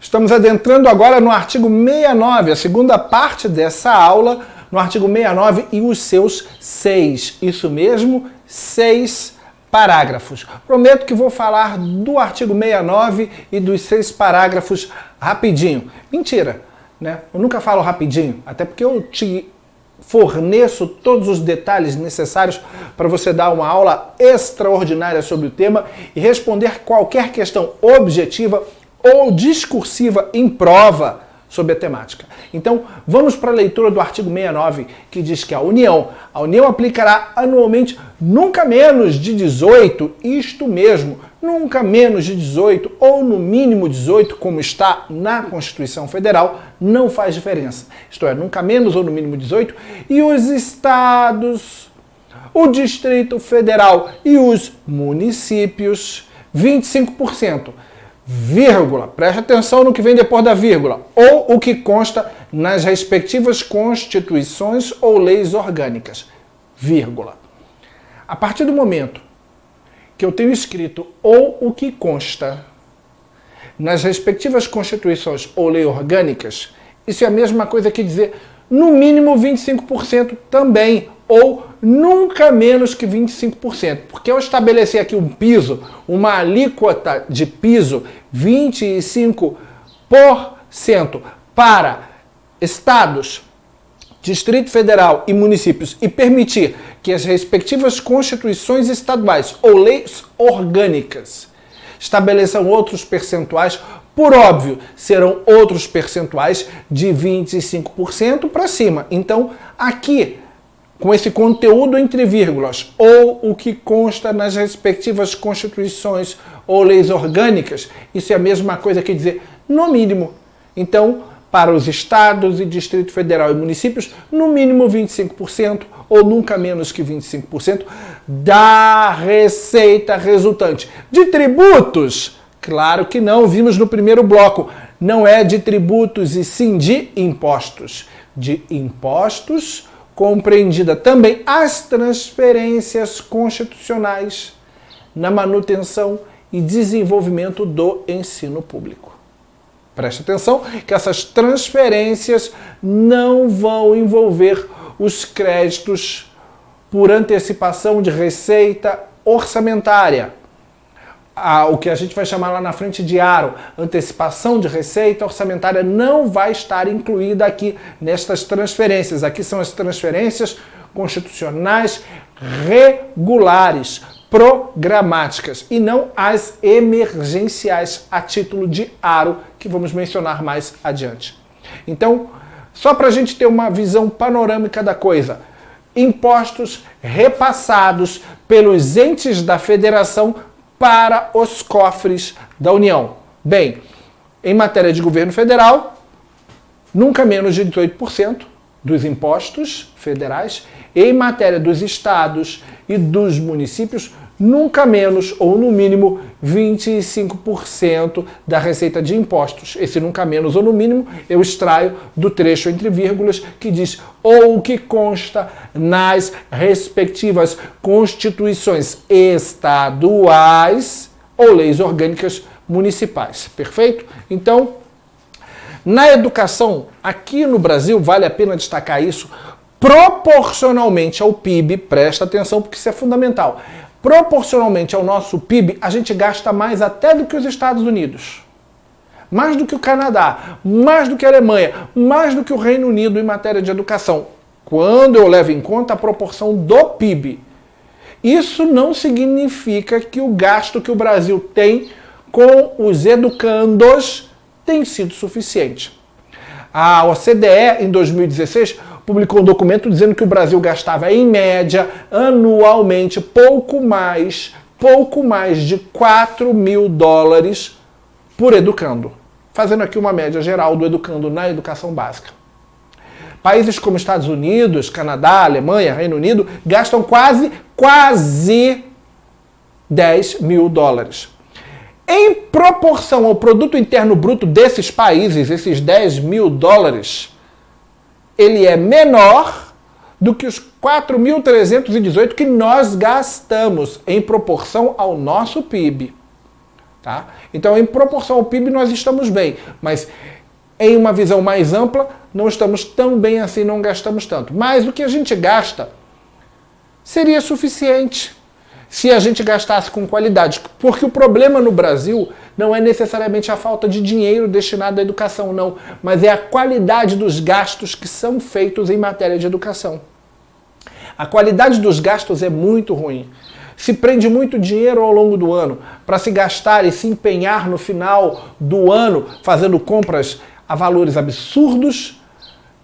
Estamos adentrando agora no artigo 69, a segunda parte dessa aula, no artigo 69 e os seus 6 parágrafos. Prometo que vou falar do artigo 69 e dos 6 parágrafos rapidinho. Mentira, né? Eu nunca falo rapidinho, até porque eu te forneço todos os detalhes necessários para você dar uma aula extraordinária sobre o tema e responder qualquer questão objetiva ou discursiva em prova sobre a temática. Então, vamos para a leitura do artigo 69, que diz que a União aplicará anualmente nunca menos de 18, isto mesmo, nunca menos de 18 ou no mínimo 18, como está na Constituição Federal, não faz diferença. Isto é, nunca menos ou no mínimo 18, e os estados, o Distrito Federal e os municípios, 25%. Vírgula, preste atenção no que vem depois da vírgula, ou o que consta nas respectivas constituições ou leis orgânicas, vírgula. A partir do momento que eu tenho escrito ou o que consta nas respectivas constituições ou leis orgânicas, isso é a mesma coisa que dizer no mínimo 25% também, ou nunca menos que 25%. Porque eu estabelecer aqui um piso, uma alíquota de piso 25% para estados, Distrito Federal e municípios e permitir que as respectivas constituições estaduais ou leis orgânicas estabeleçam outros percentuais, por óbvio, serão outros percentuais de 25% para cima. Então, aqui, com esse conteúdo entre vírgulas, ou o que consta nas respectivas constituições ou leis orgânicas, isso é a mesma coisa que dizer no mínimo. Então, para os estados e Distrito Federal e municípios, no mínimo 25%, ou nunca menos que 25%, da receita resultante. De tributos? Claro que não, vimos no primeiro bloco. Não é de tributos e sim de impostos. De impostos, compreendida também as transferências constitucionais na manutenção e desenvolvimento do ensino público. Preste atenção que essas transferências não vão envolver os créditos por antecipação de receita orçamentária. O que a gente vai chamar lá na frente de ARO, antecipação de receita orçamentária, não vai estar incluída aqui nestas transferências. Aqui são as transferências constitucionais regulares, programáticas, e não as emergenciais a título de ARO, que vamos mencionar mais adiante. Então, só para a gente ter uma visão panorâmica da coisa, impostos repassados pelos entes da federação para os cofres da União. Bem, em matéria de governo federal, nunca menos de 18% dos impostos federais. Em matéria dos estados e dos municípios, nunca menos ou no mínimo 25% da receita de impostos. Esse nunca menos ou no mínimo eu extraio do trecho entre vírgulas que diz ou o que consta nas respectivas constituições estaduais ou leis orgânicas municipais. Perfeito? Então, na educação, aqui no Brasil, vale a pena destacar isso, proporcionalmente ao PIB, presta atenção porque isso é fundamental, Proporcionalmente ao nosso PIB, a gente gasta mais até do que os Estados Unidos. Mais do que o Canadá, mais do que a Alemanha, mais do que o Reino Unido em matéria de educação, quando eu levo em conta a proporção do PIB. Isso não significa que o gasto que o Brasil tem com os educandos tem sido suficiente. A OCDE, em 2016, publicou um documento dizendo que o Brasil gastava, em média, anualmente, pouco mais de 4 mil dólares por educando. Fazendo aqui uma média geral do educando na educação básica. Países como Estados Unidos, Canadá, Alemanha, Reino Unido, gastam quase 10 mil dólares. Em proporção ao produto interno bruto desses países, esses 10 mil dólares, ele é menor do que os 4.318 que nós gastamos em proporção ao nosso PIB. Tá? Então, em proporção ao PIB, nós estamos bem, mas em uma visão mais ampla, não estamos tão bem assim, não gastamos tanto. Mas o que a gente gasta seria suficiente se a gente gastasse com qualidade. Porque o problema no Brasil não é necessariamente a falta de dinheiro destinado à educação, não, mas é a qualidade dos gastos que são feitos em matéria de educação. A qualidade dos gastos é muito ruim. Se prende muito dinheiro ao longo do ano para se gastar e se empenhar no final do ano fazendo compras a valores absurdos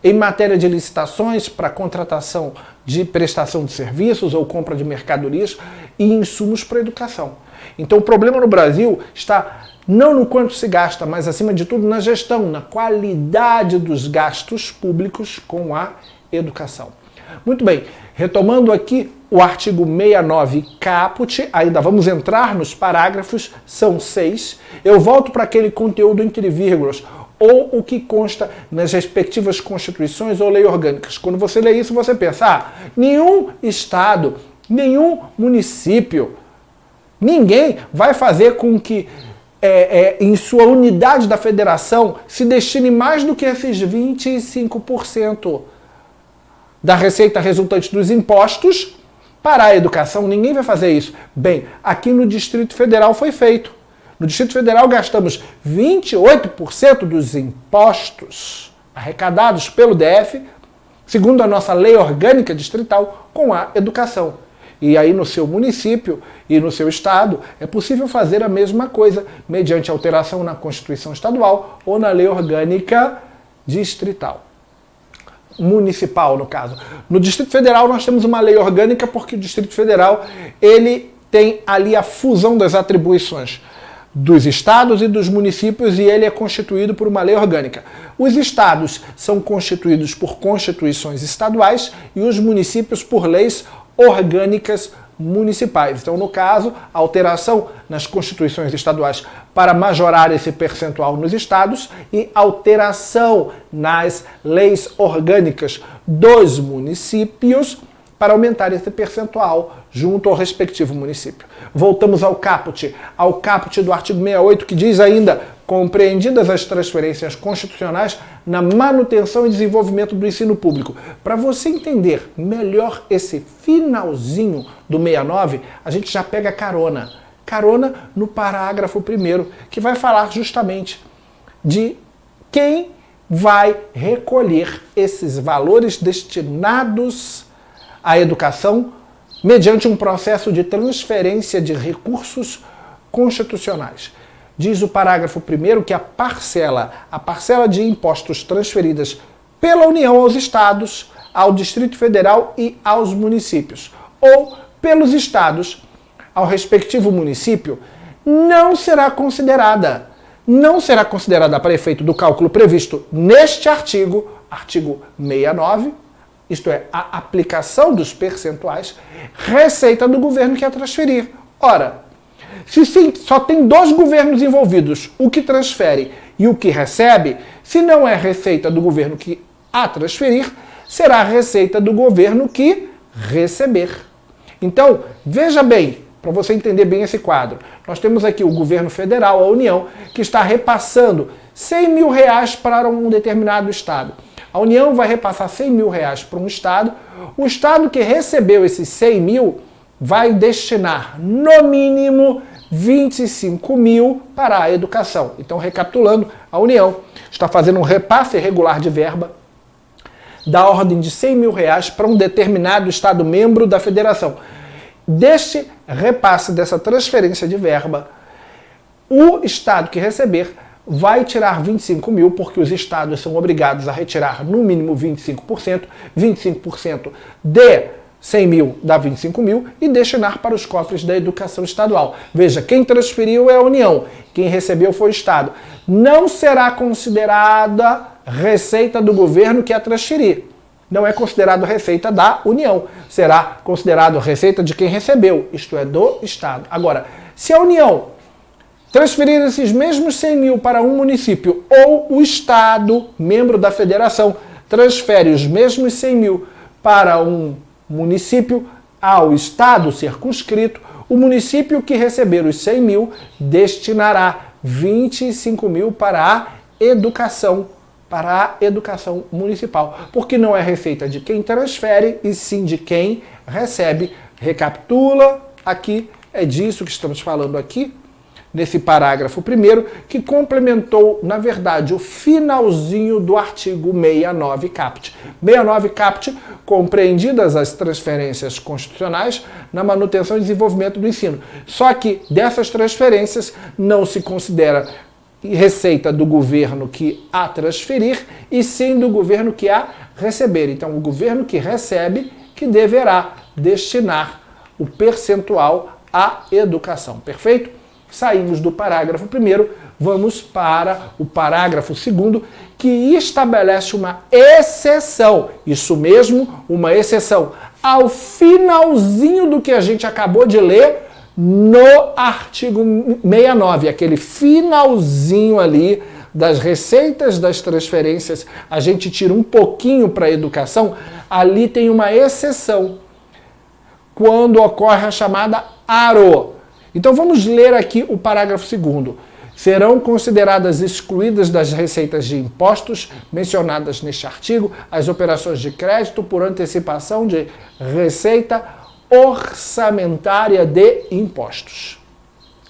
em matéria de licitações para contratação de prestação de serviços ou compra de mercadorias e insumos para a educação. Então o problema no Brasil está não no quanto se gasta, mas acima de tudo na gestão, na qualidade dos gastos públicos com a educação. Muito bem, retomando aqui o artigo 69 caput, ainda vamos entrar nos parágrafos, são 6. Eu volto para aquele conteúdo entre vírgulas, ou o que consta nas respectivas constituições ou leis orgânicas. Quando você lê isso, você pensa, nenhum estado, nenhum município, ninguém vai fazer com que em sua unidade da federação se destine mais do que esses 25% da receita resultante dos impostos para a educação. Ninguém vai fazer isso. Bem, aqui no Distrito Federal foi feito. No Distrito Federal gastamos 28% dos impostos arrecadados pelo DF, segundo a nossa lei orgânica distrital, com a educação. E aí no seu município e no seu estado é possível fazer a mesma coisa, mediante alteração na Constituição Estadual ou na lei orgânica distrital. Municipal, no caso. No Distrito Federal nós temos uma lei orgânica porque o Distrito Federal ele tem ali a fusão das atribuições dos estados e dos municípios e ele é constituído por uma lei orgânica. Os estados são constituídos por constituições estaduais e os municípios por leis orgânicas municipais. Então, no caso, a alteração nas constituições estaduais para majorar esse percentual nos estados e alteração nas leis orgânicas dos municípios para aumentar esse percentual junto ao respectivo município. Voltamos ao caput do artigo 68, que diz ainda, compreendidas as transferências constitucionais na manutenção e desenvolvimento do ensino público. Para você entender melhor esse finalzinho do 69, a gente já pega carona no parágrafo 1º, que vai falar justamente de quem vai recolher esses valores destinados à educação mediante um processo de transferência de recursos constitucionais. Diz o parágrafo 1º que a parcela de impostos transferidas pela União aos estados, ao Distrito Federal e aos municípios, ou pelos estados ao respectivo município, não será considerada para efeito do cálculo previsto neste artigo 69, isto é, a aplicação dos percentuais, receita do governo que a transferir. Ora, se sim, só tem dois governos envolvidos, o que transfere e o que recebe, se não é receita do governo que a transferir, será a receita do governo que receber. Então, veja bem, para você entender bem esse quadro, nós temos aqui o governo federal, a União, que está repassando 100 mil reais para um determinado estado. A União vai repassar 100 mil reais para um estado, o estado que recebeu esses 100 mil vai destinar, no mínimo, 25 mil para a educação. Então, recapitulando, a União está fazendo um repasse regular de verba da ordem de 100 mil reais para um determinado Estado membro da Federação. Deste repasse, dessa transferência de verba, o Estado que receber vai tirar 25 mil, porque os Estados são obrigados a retirar no mínimo 25%, 25% de 100 mil dá 25 mil, e destinar para os cofres da educação estadual. Veja, quem transferiu é a União, quem recebeu foi o Estado. Não será considerada receita do governo que a transferir. Não é considerado receita da União. Será considerado receita de quem recebeu, isto é, do Estado. Agora, se a União transferir esses mesmos 100 mil para um município, ou o Estado, membro da Federação, transfere os mesmos 100 mil para um município, ao Estado circunscrito, o município que receber os 100 mil destinará 25 mil para a educação municipal, porque não é receita de quem transfere, e sim de quem recebe. Recapitula aqui, é disso que estamos falando aqui, nesse parágrafo primeiro, que complementou, na verdade, o finalzinho do artigo 69 caput. 69 caput, compreendidas as transferências constitucionais na manutenção e desenvolvimento do ensino. Só que dessas transferências não se considera receita do governo que a transferir, e sim do governo que a receber. Então, o governo que recebe que deverá destinar o percentual à educação. Perfeito? Saímos do parágrafo 1º, vamos para o parágrafo 2º, que estabelece uma exceção, isso mesmo, uma exceção, ao finalzinho do que a gente acabou de ler no artigo 69, aquele finalzinho ali das receitas das transferências, a gente tira um pouquinho para a educação, ali tem uma exceção, quando ocorre a chamada ARO. Então vamos ler aqui o parágrafo 2º. Serão consideradas excluídas das receitas de impostos mencionadas neste artigo as operações de crédito por antecipação de receita orçamentária de impostos.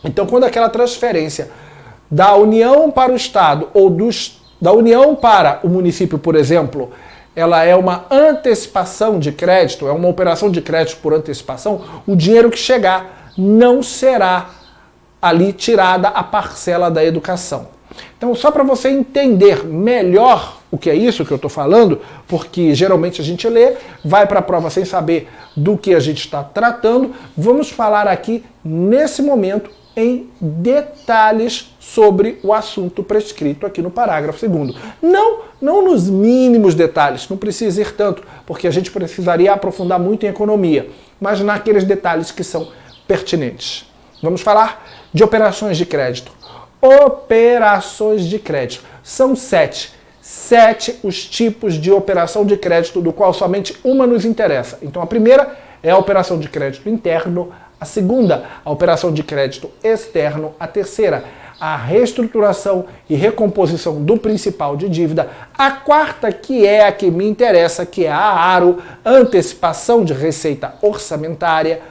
Então, quando aquela transferência da União para o Estado ou da União para o município, por exemplo, ela é uma antecipação de crédito, é uma operação de crédito por antecipação, o dinheiro que chegar não será ali tirada a parcela da educação. Então, só para você entender melhor o que é isso que eu estou falando, porque geralmente a gente lê, vai para a prova sem saber do que a gente está tratando, vamos falar aqui, nesse momento, em detalhes sobre o assunto prescrito aqui no parágrafo 2º. Não nos mínimos detalhes, não precisa ir tanto, porque a gente precisaria aprofundar muito em economia, mas naqueles detalhes que são pertinentes. Vamos falar de operações de crédito. Operações de crédito. São 7 os tipos de operação de crédito, do qual somente uma nos interessa. Então a primeira é a operação de crédito interno, a segunda, a operação de crédito externo, a terceira, a reestruturação e recomposição do principal de dívida, a quarta, que é a que me interessa, que é a ARO, antecipação de receita orçamentária,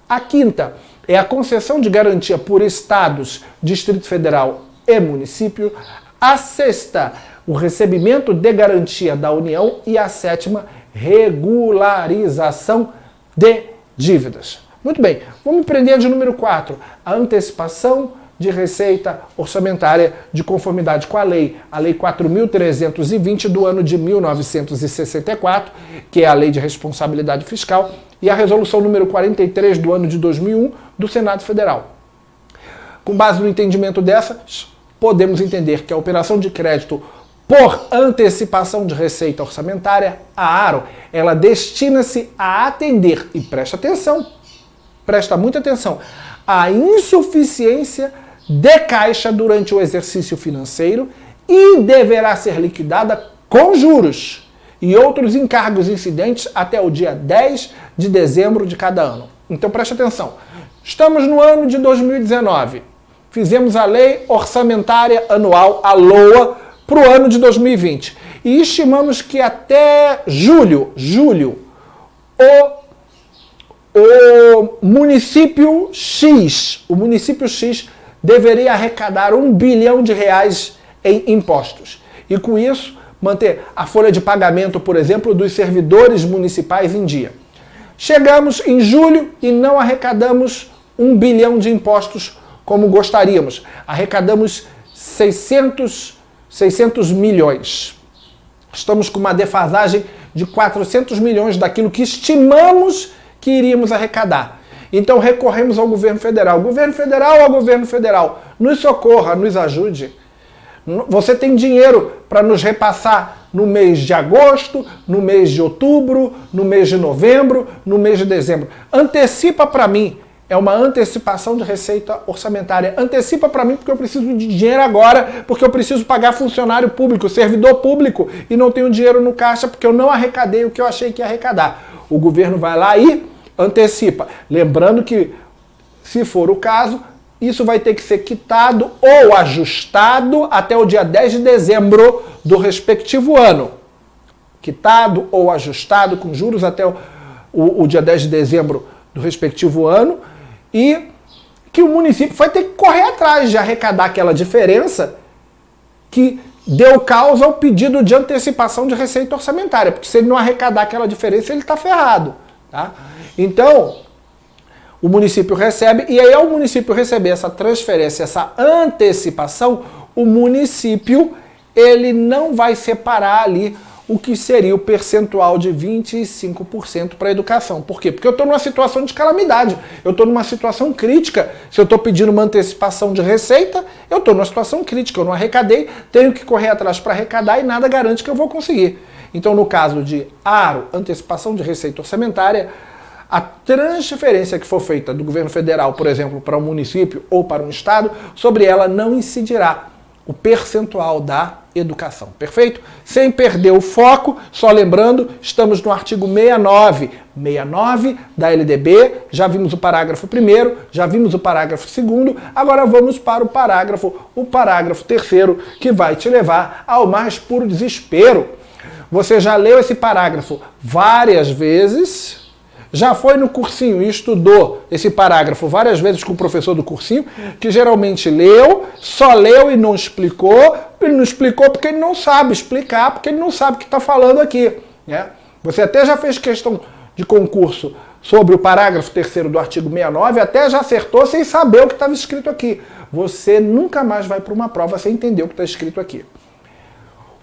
a quinta é a concessão de garantia por estados, Distrito Federal e município. A sexta, o recebimento de garantia da União. E a sétima, regularização de dívidas. Muito bem, vamos prender de número 4, a antecipação de receita orçamentária de conformidade com a Lei 4.320 do ano de 1964, que é a Lei de Responsabilidade Fiscal, e a Resolução número 43 do ano de 2001 do Senado Federal. Com base no entendimento dessas, podemos entender que a operação de crédito por antecipação de receita orçamentária, a ARO, ela destina-se a atender, e presta muita atenção, a insuficiência de caixa durante o exercício financeiro e deverá ser liquidada com juros e outros encargos incidentes até o dia 10 de dezembro de cada ano. Então preste atenção. Estamos no ano de 2019. Fizemos a Lei Orçamentária Anual, a LOA, para o ano de 2020. E estimamos que até julho, o município X deveria arrecadar R$ 1 bilhão em impostos. E com isso, manter a folha de pagamento, por exemplo, dos servidores municipais em dia. Chegamos em julho e não arrecadamos 1 bilhão de impostos como gostaríamos. Arrecadamos 600 milhões. Estamos com uma defasagem de 400 milhões daquilo que estimamos que iríamos arrecadar. Então recorremos ao governo federal. Governo federal, nos socorra, nos ajude. Você tem dinheiro para nos repassar no mês de agosto, no mês de outubro, no mês de novembro, no mês de dezembro. Antecipa para mim. É uma antecipação de receita orçamentária. Antecipa para mim porque eu preciso de dinheiro agora, porque eu preciso pagar funcionário público, servidor público, e não tenho dinheiro no caixa porque eu não arrecadei o que eu achei que ia arrecadar. O governo vai lá e antecipa. Lembrando que, se for o caso, isso vai ter que ser quitado ou ajustado até o dia 10 de dezembro do respectivo ano. Quitado ou ajustado com juros até o dia 10 de dezembro do respectivo ano, e que o município vai ter que correr atrás de arrecadar aquela diferença que deu causa ao pedido de antecipação de receita orçamentária, porque se ele não arrecadar aquela diferença, ele está ferrado. Tá? Então, o município recebe, e aí ao município receber essa transferência, essa antecipação, o município ele não vai separar ali o que seria o percentual de 25% para a educação. Por quê? Porque eu estou numa situação de calamidade, eu estou numa situação crítica. Se eu estou pedindo uma antecipação de receita, eu estou numa situação crítica, eu não arrecadei, tenho que correr atrás para arrecadar e nada garante que eu vou conseguir. Então, no caso de ARO, antecipação de receita orçamentária, a transferência que for feita do governo federal, por exemplo, para um município ou para um estado, sobre ela não incidirá o percentual da educação, perfeito? Sem perder o foco, só lembrando, estamos no artigo 69 da LDB, já vimos o parágrafo 1º, já vimos o parágrafo 2º, agora vamos para o parágrafo 3º, que vai te levar ao mais puro desespero. Você já leu esse parágrafo várias vezes, já foi no cursinho e estudou esse parágrafo várias vezes com o professor do cursinho, que geralmente leu, só leu e não explicou. Ele não explicou porque ele não sabe explicar, porque ele não sabe o que está falando aqui. Né? Você até já fez questão de concurso sobre o parágrafo 3º do artigo 69, até já acertou sem saber o que estava escrito aqui. Você nunca mais vai para uma prova sem entender o que está escrito aqui.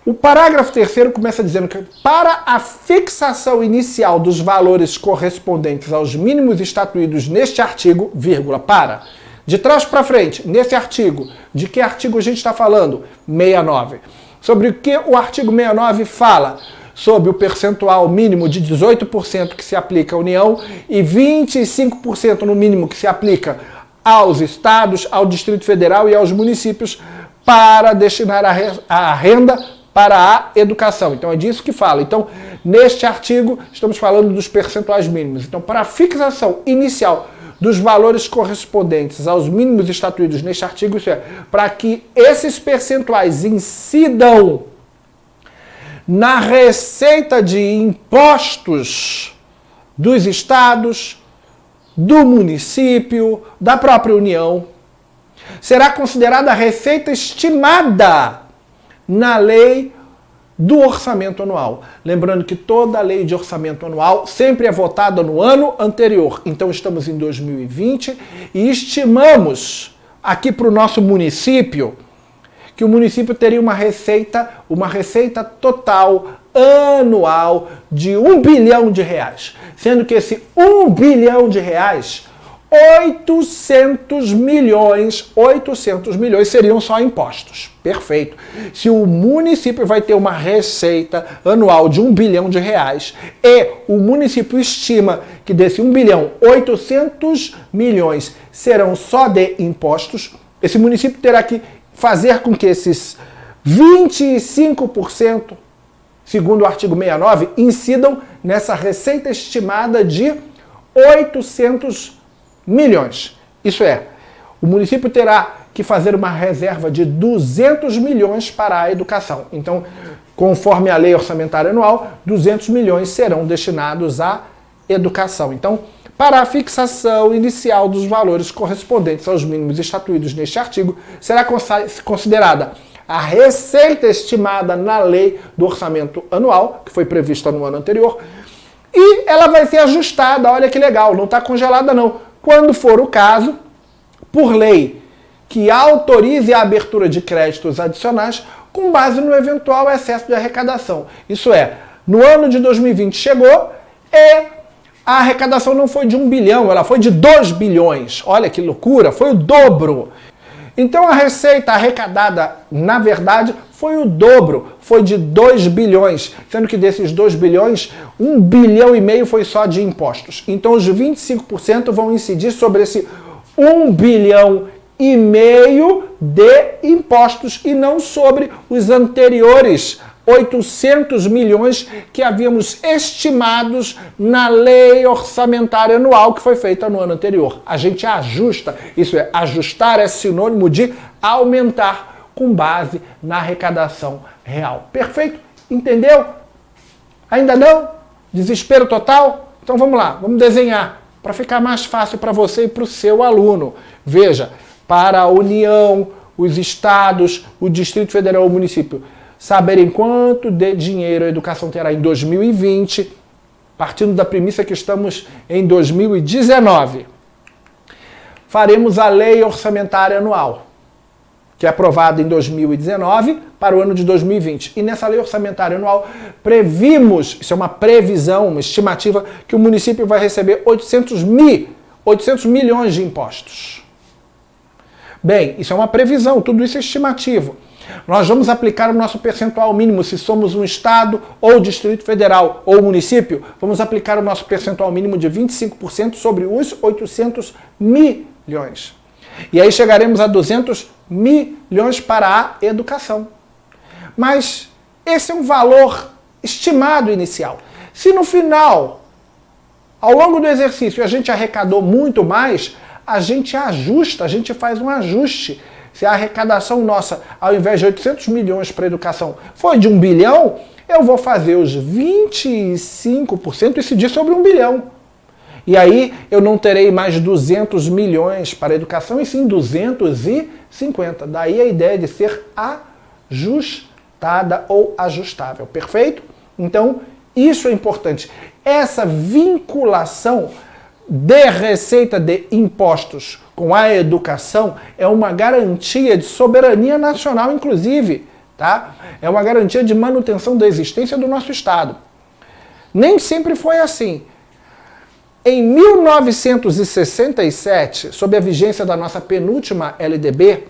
O parágrafo 3º começa dizendo que para a fixação inicial dos valores correspondentes aos mínimos estatuídos neste artigo, vírgula, para, de trás para frente, nesse artigo, de que artigo a gente está falando? 69. Sobre o que o artigo 69 fala? Sobre o percentual mínimo de 18% que se aplica à União e 25% no mínimo que se aplica aos estados, ao Distrito Federal e aos municípios para destinar a renda para a educação. Então é disso que fala. Então, neste artigo, estamos falando dos percentuais mínimos. Então, para a fixação inicial dos valores correspondentes aos mínimos estatuídos neste artigo, isso é, para que esses percentuais incidam na receita de impostos dos estados, do município, da própria União, será considerada a receita estimada na lei do orçamento anual. Lembrando que toda lei de orçamento anual sempre é votada no ano anterior. Então estamos em 2020 e estimamos aqui para o nosso município que o município teria uma receita total anual de R$1 bilhão, sendo que esse R$1 bilhão 800 milhões seriam só impostos. Perfeito. Se o município vai ter uma receita anual de R$1 bilhão e o município estima que desse 1 bilhão 800 milhões serão só de impostos, esse município terá que fazer com que esses 25%, segundo o artigo 69, incidam nessa receita estimada de 800 milhões. Isso é, o município terá que fazer uma reserva de 200 milhões para a educação. Então, conforme a lei orçamentária anual, 200 milhões serão destinados à educação. Então, para a fixação inicial dos valores correspondentes aos mínimos estatuídos neste artigo, será considerada a receita estimada na lei do orçamento anual, que foi prevista no ano anterior, e ela vai ser ajustada, olha que legal, não está congelada não, quando for o caso, por lei, que autorize a abertura de créditos adicionais com base no eventual excesso de arrecadação. Isso é, no ano de 2020 chegou e a arrecadação não foi de 1 bilhão, ela foi de 2 bilhões. Olha que loucura, foi o dobro. Então a receita arrecadada, na verdade, foi o dobro, foi de 2 bilhões, sendo que desses 2 bilhões, 1 bilhão e meio foi só de impostos. Então os 25% vão incidir sobre esse 1 bilhão e meio de impostos e não sobre os anteriores 800 milhões que havíamos estimados na lei orçamentária anual que foi feita no ano anterior. A gente ajusta, isso é, ajustar é sinônimo de aumentar com base na arrecadação real. Perfeito? Entendeu? Ainda não? Desespero total? Então vamos lá, vamos desenhar para ficar mais fácil para você e para o seu aluno. Veja, para a União, os estados, o Distrito Federal, o município, saberem quanto de dinheiro a educação terá em 2020, partindo da premissa que estamos em 2019. Faremos a lei orçamentária anual, que é aprovada em 2019 para o ano de 2020. E nessa lei orçamentária anual previmos, isso é uma previsão, uma estimativa, que o município vai receber 800 milhões de impostos. Bem, isso é uma previsão, tudo isso é estimativo. Nós vamos aplicar o nosso percentual mínimo, se somos um estado, ou Distrito Federal, ou município, vamos aplicar o nosso percentual mínimo de 25% sobre os 800 milhões. E aí chegaremos a 200 milhões para a educação. Mas esse é um valor estimado inicial. Se no final, ao longo do exercício, a gente arrecadou muito mais, a gente ajusta, a gente faz um ajuste. Se a arrecadação nossa, ao invés de 800 milhões para a educação, foi de 1 bilhão, eu vou fazer os 25% incidir sobre 1 bilhão. E aí eu não terei mais 200 milhões para a educação, e sim 250. Daí a ideia de ser ajustada ou ajustável. Perfeito? Então, isso é importante. Essa vinculação de receita de impostos com a educação é uma garantia de soberania nacional, inclusive, tá? É uma garantia de manutenção da existência do nosso Estado. Nem sempre foi assim. Em 1967, sob a vigência da nossa penúltima LDB,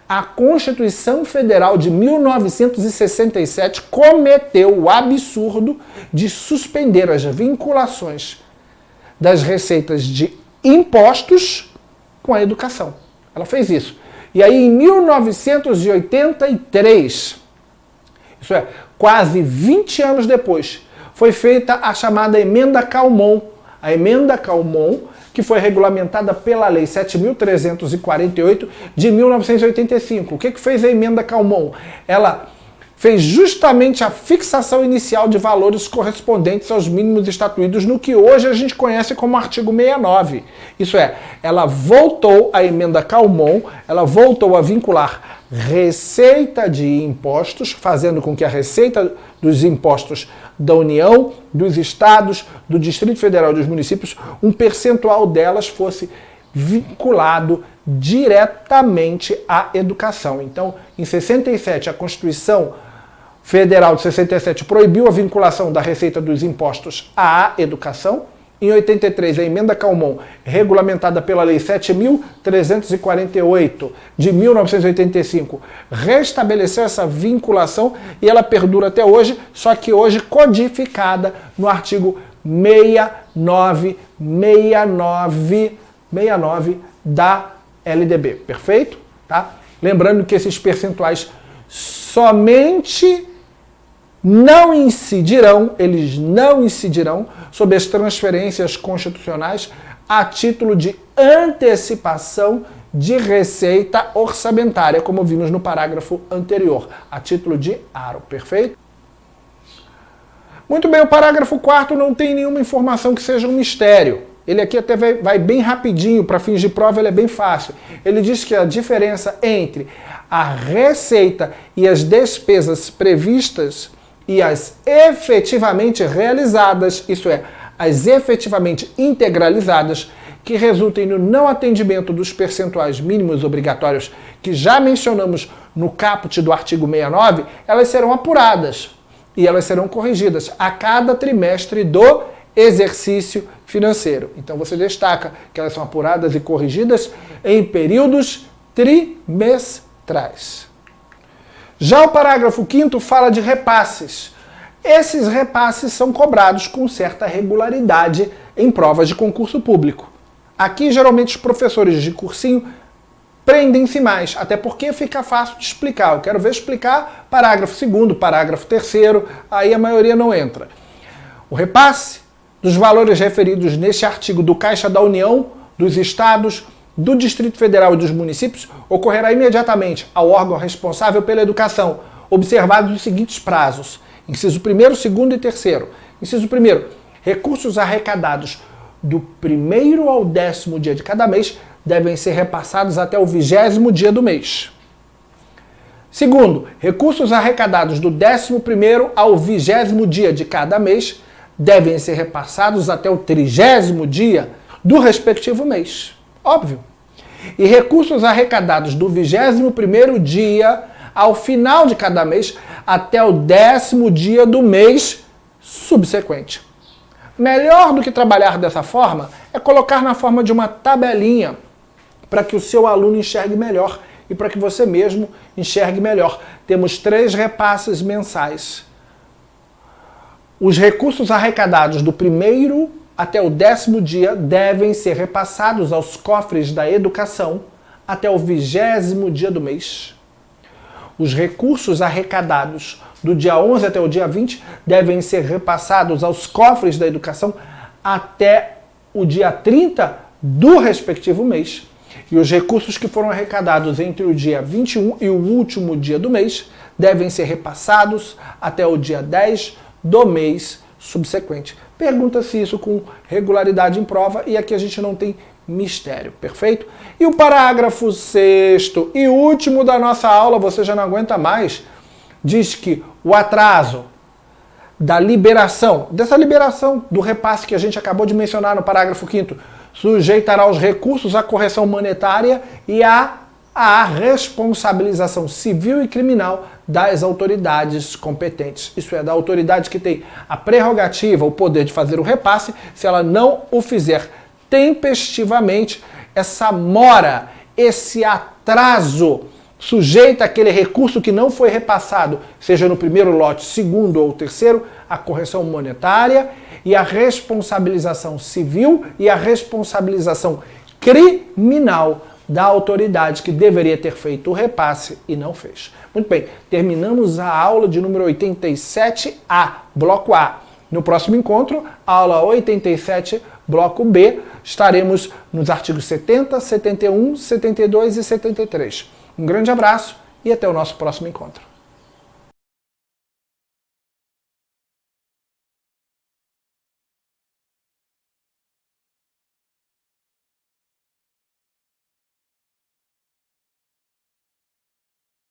a Constituição Federal de 1967 cometeu o absurdo de suspender as vinculações das receitas de impostos com a educação. Ela fez isso. E aí, em 1983, isso é, quase 20 anos depois, foi feita a chamada Emenda Calmon. A Emenda Calmon, que foi regulamentada pela Lei 7.348 de 1985. O que fez a Emenda Calmon? Ela fez justamente a fixação inicial de valores correspondentes aos mínimos estatuídos no que hoje a gente conhece como artigo 69. Isso é, ela voltou, a Emenda Calmon, ela voltou a vincular receita de impostos, fazendo com que a receita dos impostos da União, dos estados, do Distrito Federal e dos municípios, um percentual delas fosse vinculado diretamente à educação. Então, em 67, a Constituição Federal de 67 proibiu a vinculação da receita dos impostos à educação. Em 83, a Emenda Calmon, regulamentada pela Lei 7.348 de 1985, restabeleceu essa vinculação e ela perdura até hoje, só que hoje codificada no artigo 69 da LDB. Perfeito? Tá? Lembrando que esses percentuais somente eles não incidirão sobre as transferências constitucionais a título de antecipação de receita orçamentária, como vimos no parágrafo anterior, a título de aro, perfeito? Muito bem, o parágrafo 4º não tem nenhuma informação que seja um mistério. Ele aqui até vai bem rapidinho, para fins de prova ele é bem fácil. Ele diz que a diferença entre a receita e as despesas previstas e as efetivamente realizadas, isso é, as efetivamente integralizadas, que resultem no não atendimento dos percentuais mínimos obrigatórios que já mencionamos no caput do artigo 69, elas serão apuradas e elas serão corrigidas a cada trimestre do exercício financeiro. Então você destaca que elas são apuradas e corrigidas em períodos trimestrais. Já o parágrafo 5º fala de repasses. Esses repasses são cobrados com certa regularidade em provas de concurso público. Aqui, geralmente, os professores de cursinho prendem-se mais, até porque fica fácil de explicar. Eu quero ver explicar parágrafo 2º, parágrafo 3º, aí a maioria não entra. O repasse dos valores referidos neste artigo do Caixa da União, dos Estados, do Distrito Federal e dos municípios ocorrerá imediatamente ao órgão responsável pela educação, observados os seguintes prazos. Inciso 1º, 2º e 3º. Inciso 1º, recursos arrecadados do 1º ao 10º dia de cada mês devem ser repassados até o 20º dia do mês. Segundo, recursos arrecadados do 11º ao 20º dia de cada mês devem ser repassados até o 30º dia do respectivo mês. Óbvio. E recursos arrecadados do 21º dia ao final de cada mês até o 10º dia do mês subsequente. Melhor do que trabalhar dessa forma é colocar na forma de uma tabelinha para que o seu aluno enxergue melhor e para que você mesmo enxergue melhor. Temos 3 repasses mensais. Os recursos arrecadados do 1º até o 10º dia devem ser repassados aos cofres da educação até o 20º dia do mês. Os recursos arrecadados do dia 11 até o dia 20 devem ser repassados aos cofres da educação até o dia 30 do respectivo mês. E os recursos que foram arrecadados entre o dia 21 e o último dia do mês devem ser repassados até o dia 10 do mês subsequente. Pergunta-se isso com regularidade em prova e aqui a gente não tem mistério, perfeito? E o parágrafo 6º e último da nossa aula, você já não aguenta mais, diz que o atraso dessa liberação do repasse que a gente acabou de mencionar no parágrafo 5º, sujeitará os recursos à correção monetária e à responsabilização civil e criminal das autoridades competentes. Isso é, da autoridade que tem a prerrogativa, o poder de fazer o repasse, se ela não o fizer tempestivamente, essa mora, esse atraso, sujeita aquele recurso que não foi repassado, seja no primeiro lote, segundo ou terceiro, a correção monetária e a responsabilização civil e a responsabilização criminal da autoridade que deveria ter feito o repasse e não fez. Muito bem, terminamos a aula de número 87A, bloco A. No próximo encontro, aula 87, bloco B, estaremos nos artigos 70, 71, 72 e 73. Um grande abraço e até o nosso próximo encontro.